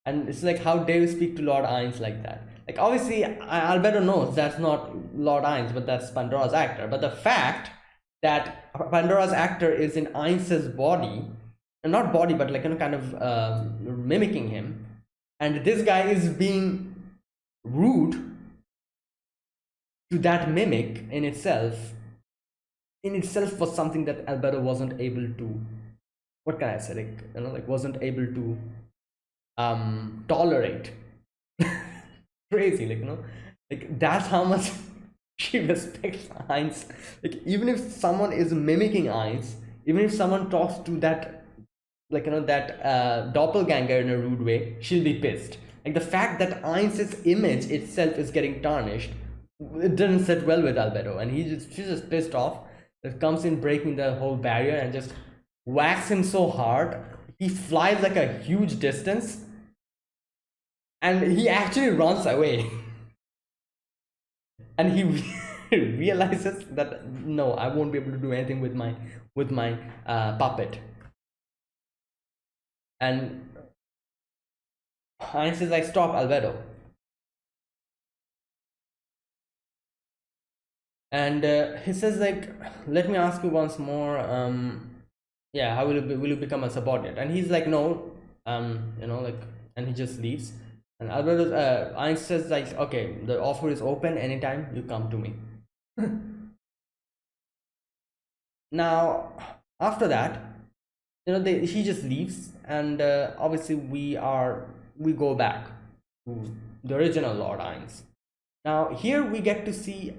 S1: And it's like, how dare you speak to Lord Ainz like that? Like, obviously, Albedo knows that's not Lord Ainz, but that's Pandora's actor. But the fact that Pandora's actor is in Ainz's body, and not body, but like, you know, kind of mimicking him, and this guy is being rude, to that mimic in itself was something that Albedo wasn't able to, what can I say, like, like wasn't able to tolerate. Crazy, like, like that's how much she respects Heinz. Like, even if someone is mimicking Heinz, even if someone talks to that, like, that doppelganger in a rude way, she'll be pissed. Like, the fact that Heinz's image itself is getting tarnished, it didn't sit well with Albedo, and she's just pissed off. It comes in breaking the whole barrier and just whacks him so hard. He flies like a huge distance, and he actually runs away. And he realizes that no, I won't be able to do anything with my puppet. And Heinz is like, stop, Albedo. And he says like, let me ask you once more, yeah, how will you become a subordinate? And he's like, no, like, and he just leaves. And Albedo, Heinz says like, okay, the offer is open, anytime you come to me. Now after that, he just leaves, and obviously we go back to the original Lord Heinz. Now here we get to see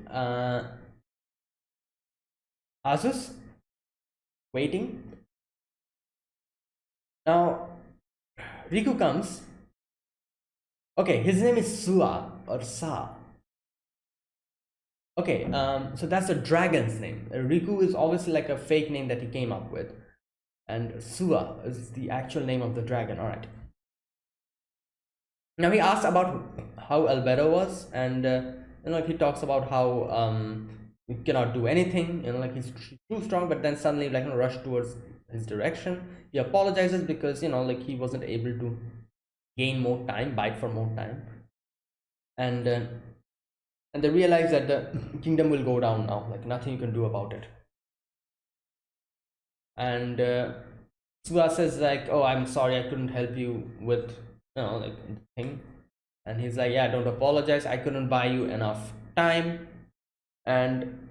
S1: Asus waiting. Now Riku comes. Okay, his name is Sua or Sa. Okay, so that's a dragon's name. Riku is obviously like a fake name that he came up with, and Sua is the actual name of the dragon. All right. Now he asks about how Albedo was, and like he talks about how he cannot do anything. Like he's too strong, but then suddenly like rush towards his direction. He apologizes because like he wasn't able to gain more time, bite for more time, and they realize that the kingdom will go down now. Like nothing you can do about it. And Sua says like, oh, I'm sorry, I couldn't help you with like the thing. And he's like, yeah, don't apologize, I couldn't buy you enough time. And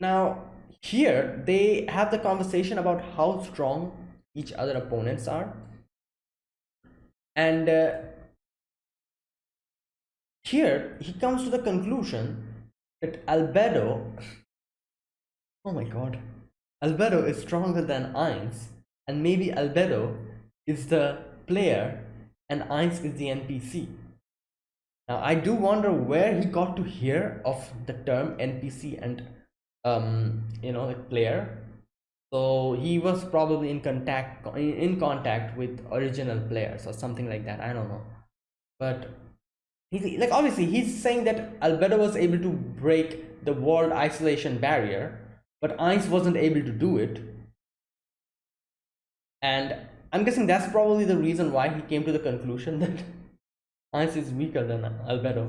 S1: now here they have the conversation about how strong each other opponents are. And here he comes to the conclusion that Albedo, oh my god, Albedo is stronger than Heinz, and maybe Albedo is the player and Heinz is the NPC. Now I do wonder where he got to hear of the term NPC and like player. So he was probably in contact with original players or something like that. I don't know, but he's like, obviously he's saying that Albedo was able to break the world isolation barrier, but Heinz wasn't able to do it. And I'm guessing that's probably the reason why he came to the conclusion that Heinz is weaker than Albedo.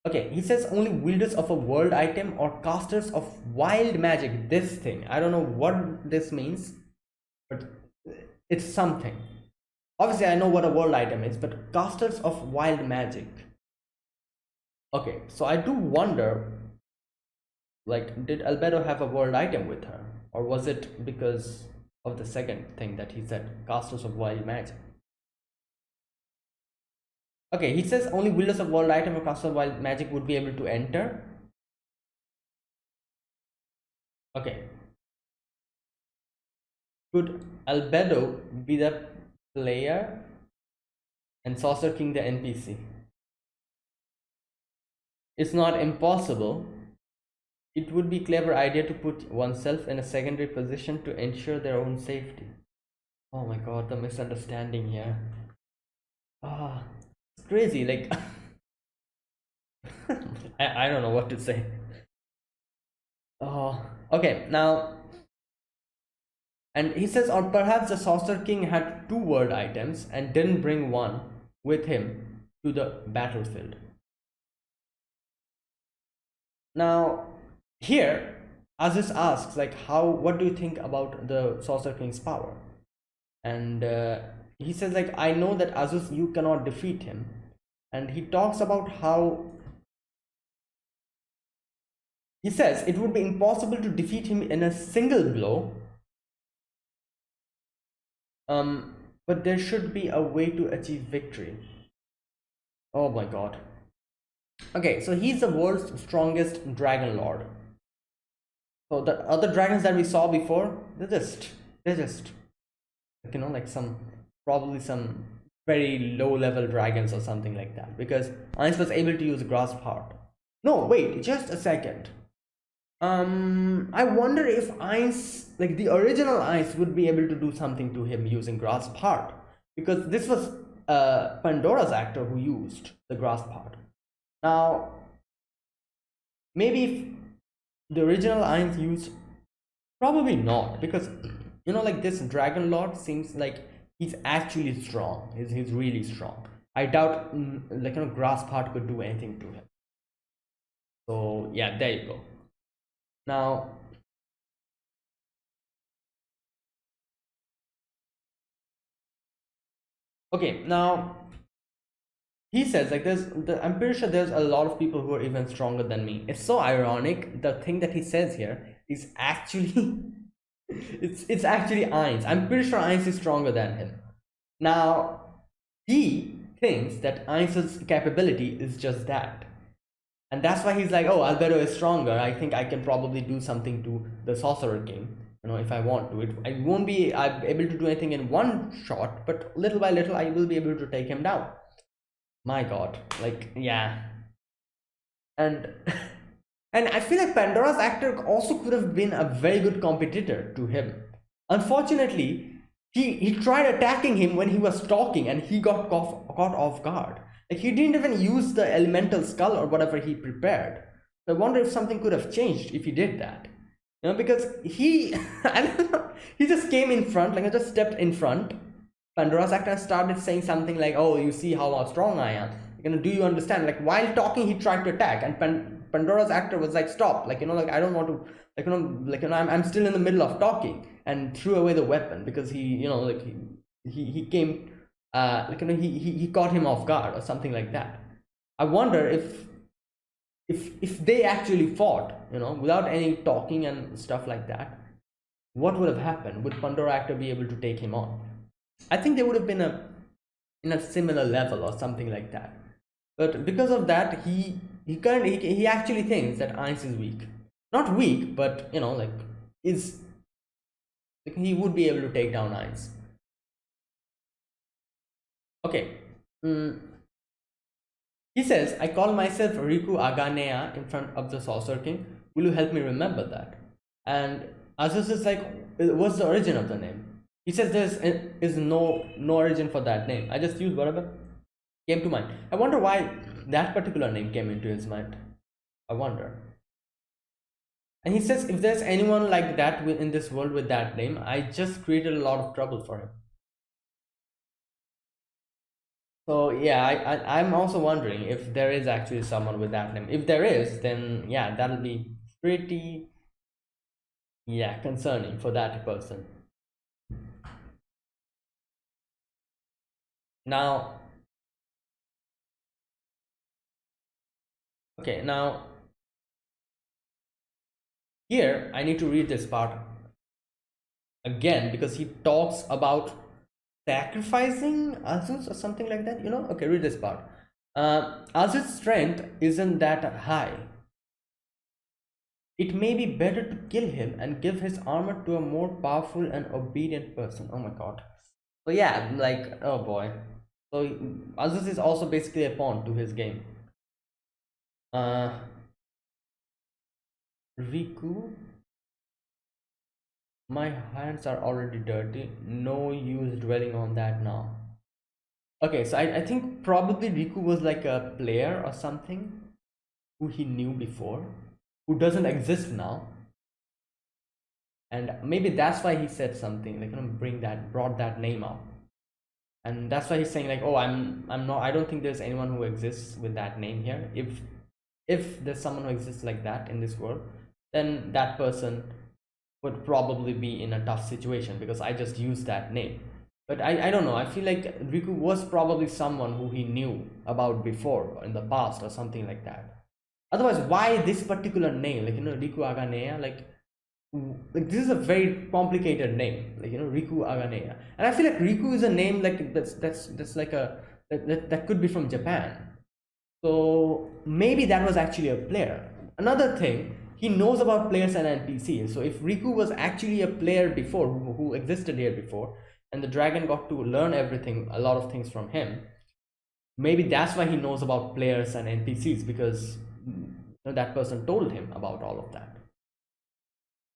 S1: Okay, he says only wielders of a world item or casters of wild magic. This thing, I don't know what this means, but it's something. Obviously I know what a world item is, but casters of wild magic. Okay, so I do wonder, like, did Albedo have a world item with her, or was it because of the second thing that he said, casters of wild magic? Okay, he says only wielders of world item or casters of wild magic would be able to enter. Okay, could Albedo be the player and Saucer King the NPC? It's not impossible. It would be a clever idea to put oneself in a secondary position to ensure their own safety. Oh my god, the misunderstanding here. It's crazy, like I don't know what to say. Okay, now, and he says, or perhaps the Saucer King had two world items and didn't bring one with him to the battlefield. Now here Aziz asks like, what do you think about the Saucer King's power? And he says like, I know that Aziz, you cannot defeat him. And he talks about how He says it would be impossible to defeat him in a single blow, but there should be a way to achieve victory. Oh my god. Okay, so he's the world's strongest dragon lord. So the other dragons that we saw before, they're just like some, probably some very low level dragons or something like that, because Ainz was able to use grasp heart. No, wait, just a second. I wonder if Ainz, like the original Ainz, would be able to do something to him using grasp heart, because this was Pandora's actor who used the grasp heart. Now maybe if the original Ainz used, probably not, because like this dragon lord seems like he's actually strong. He's really strong. I doubt grasp heart could do anything to him. So yeah, there you go. Now okay, now he says like I'm pretty sure there's a lot of people who are even stronger than me. It's so ironic. The thing that he says here is actually it's actually Ainz. I'm pretty sure Ainz is stronger than him. Now he thinks that Ainz's capability is just that, and that's why he's like, oh, Albedo is stronger. I think I can probably do something to the Sorcerer King, if I want to. I won't be able to do anything in one shot, but little by little I will be able to take him down. My god, like, yeah. And and I feel like Pandora's actor also could have been a very good competitor to him. Unfortunately, he tried attacking him when he was talking, and he got caught off guard. Like, he didn't even use the elemental skull or whatever he prepared. So I wonder if something could have changed if he did that. Because he I don't know, he just came in front, like, I just stepped in front. Pandora's actor started saying something like, oh, you see how strong I am. Do you understand? Like, while talking, he tried to attack, and Pandora's actor was like, stop, like, I don't want to, I'm still in the middle of talking, and threw away the weapon, because he came, he caught him off guard or something like that. I wonder if they actually fought, without any talking and stuff like that, what would have happened? Would Pandora actor be able to take him on? I think they would have been in a similar level or something like that. But because of that, he actually thinks that Ainz is weak. Not weak, but is he would be able to take down Ainz. Okay. He says, I call myself Riku Aganea in front of the Sorcerer King. Will you help me remember that? And Azus is like, what's the origin of the name? He says there is no origin for that name. I just used whatever came to mind. I wonder why that particular name came into his mind. I wonder. And he says, if there's anyone like that in this world with that name, I just created a lot of trouble for him. So yeah, I'm also wondering if there is actually someone with that name. If there is, then yeah, that'll be pretty, yeah, concerning for that person. Now, okay, now here I need to read this part again, because he talks about sacrificing Azus or something like that, Okay, read this part. Azuz's strength isn't that high. It may be better to kill him and give his armor to a more powerful and obedient person. Oh my god. So yeah, like, oh boy. So Azus is also basically a pawn to his game. Riku, my hands are already dirty. No use dwelling on that now. Okay, so I think probably Riku was like a player or something who he knew before, who doesn't exist now. And maybe that's why he said something like, brought that name up. And that's why he's saying like, oh, I don't think there's anyone who exists with that name here. If there's someone who exists like that in this world, then that person would probably be in a tough situation, because I just used that name. But I don't know, I feel like Riku was probably someone who he knew about before in the past or something like that. Otherwise, why this particular name, like, Riku Aganeya, like this is a very complicated name, like, Riku Aganeya. And I feel like Riku is a name like that's like a that could be from Japan. So maybe that was actually a player. Another thing, he knows about players and NPCs. So if Riku was actually a player before, who existed here before, and the dragon got to learn everything, a lot of things from him, maybe that's why he knows about players and NPCs, because that person told him about all of that.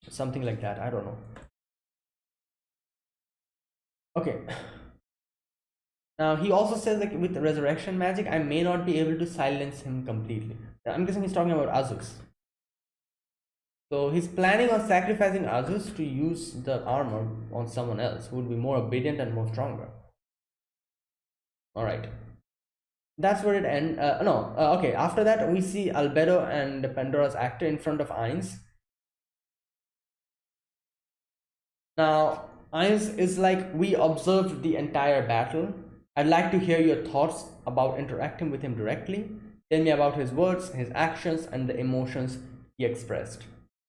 S1: Something like that. I don't know. Okay. Now he also says, like, with resurrection magic, I may not be able to silence him completely. I'm guessing he's talking about Azus. So he's planning on sacrificing Azus to use the armor on someone else who would be more obedient and more stronger. All right. That's where it ends. No, okay. After that, we see Albedo and Pandora's actor in front of Ainz. Now, Ainz is like, we observed the entire battle. I'd like to hear your thoughts about interacting with him directly. Tell me about his words, his actions, and the emotions he expressed.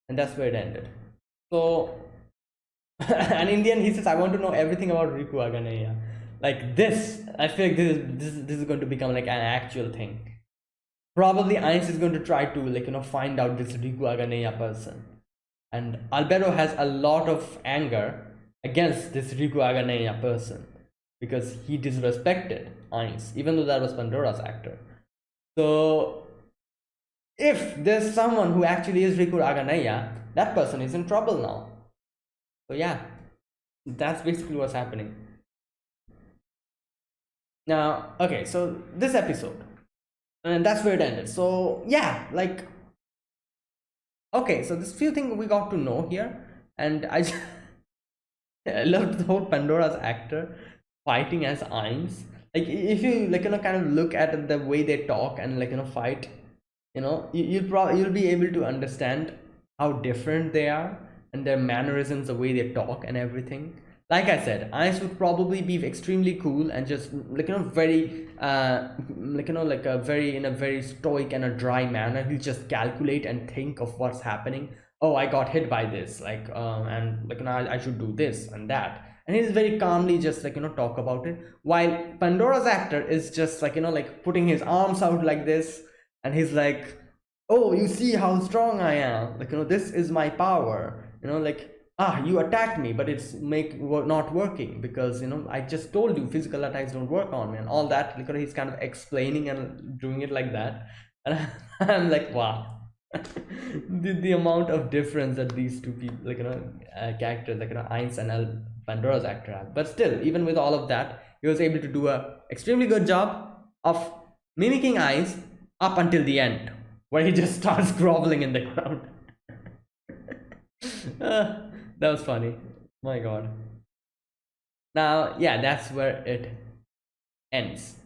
S1: And that's where it ended. So, and in the end, he says, I want to know everything about Riku Aganeya. Like this, I feel like this is going to become like an actual thing. Probably Ainz is going to try to, like, find out this Riku Aganeya person. And Albedo has a lot of anger against this Riku Aganeya person because he disrespected Ainz, even though that was Pandora's actor. So if there's someone who actually is Riku Aganeya, that person is in trouble now. So yeah, that's basically what's happening. Now, okay, so this episode, and that's where it ended. So yeah, like, okay, so this few things we got to know here, and I loved the whole Pandora's actor fighting as Ainz. Like, if you, like, kind of look at the way they talk and, like, fight, you'll be able to understand how different they are and their mannerisms, the way they talk and everything. Like I said, Ainz would probably be extremely cool and just, like, very like a very, in a very stoic and a dry manner. He'll just calculate and think of what's happening. Oh, I got hit by this, like, and, like, I should do this and that, and he's very calmly just, like, talk about it, while Pandora's actor is just, like, like, putting his arms out like this, and he's like, oh, you see how strong I am, like, this is my power, like, you attacked me, but it's not working because, I just told you physical attacks don't work on me, and all that. Like, he's kind of explaining and doing it like that, and I'm like, wow. the amount of difference that these two people, like, characters, like, Ainz and Pandora's actor have. But still, even with all of that, he was able to do a extremely good job of mimicking Ainz up until the end, where he just starts groveling in the ground. That was funny. My god. Now, yeah, that's where it ends.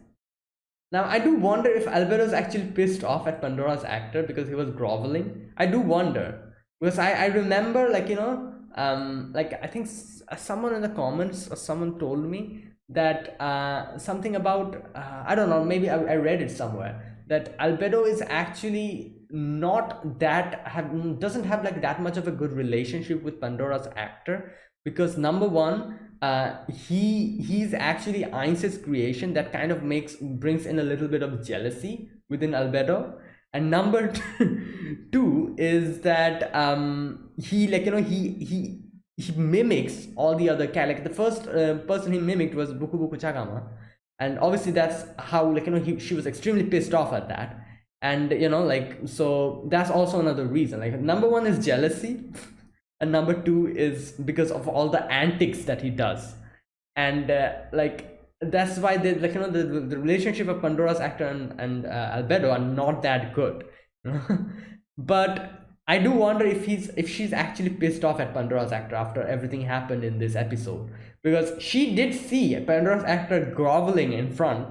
S1: Now, I do wonder if Albedo's actually pissed off at Pandora's actor because he was groveling. I do wonder. Because I remember, like, like, I think someone in the comments or someone told me that something about, I don't know, maybe I read it somewhere, that Albedo is actually not doesn't have, like, that much of a good relationship with Pandora's actor, because number one, he's actually Ainz's creation. That kind of brings in a little bit of jealousy within Albedo. And number two is that he, like, he mimics all the other characters. Like, the first person he mimicked was Buku Buku Chagama, and obviously that's how, like, she was extremely pissed off at that. And, like, so that's also another reason. Like, number one is jealousy, and number two is because of all the antics that he does. And like, that's why they, like, the relationship of Pandora's actor and Albedo are not that good. But I do wonder if she's actually pissed off at Pandora's actor after everything happened in this episode, because she did see Pandora's actor groveling in front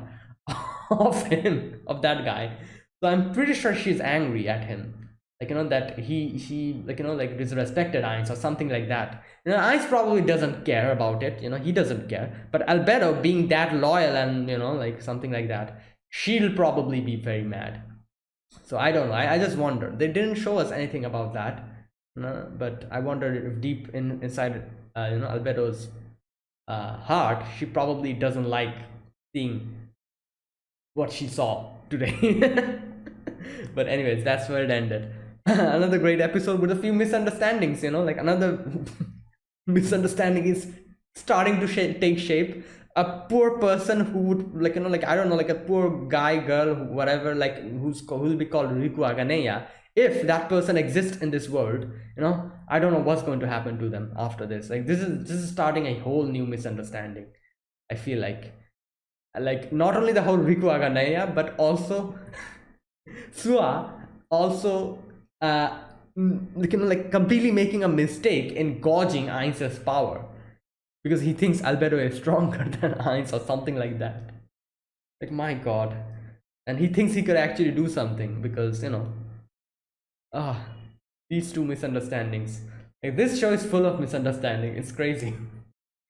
S1: of that guy. So I'm pretty sure she's angry at him, like, that he like, like, disrespected Ainz or something like that. Ainz probably doesn't care about it, he doesn't care. But Albedo, being that loyal and, like, something like that, she'll probably be very mad. So I don't know. I just wonder. They didn't show us anything about that, but I wonder if deep inside, Albedo's heart, she probably doesn't like seeing what she saw today. But anyways, that's where it ended. Another great episode with a few misunderstandings. Like another misunderstanding is starting to take shape. A poor person who would, like, like, I don't know, like a poor guy, girl, whatever, like, who'll be called Riku Aganeya. If that person exists in this world, I don't know what's going to happen to them after this. Like, this is starting a whole new misunderstanding. I feel like not only the whole Riku Aganaya, but also Sua also like completely making a mistake in gauging Ainz's power because he thinks Albedo is stronger than Ainz or something like that. Like, my god. And he thinks he could actually do something because, ah, these two misunderstandings. Like, this show is full of misunderstanding. It's crazy.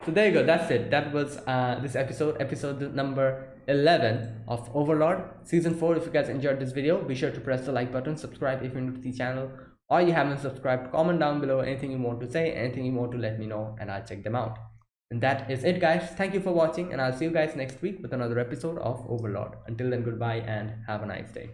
S1: So there you go, that's it. That was this episode number 11 of Overlord season 4. If you guys enjoyed this video, be sure to press the like button, subscribe if you're new to the channel, or you haven't subscribed. Comment down below anything you want to say, anything you want to let me know, and I'll check them out. And that is it, guys. Thank you for watching, and I'll see you guys next week with another episode of Overlord. Until then, goodbye and have a nice day.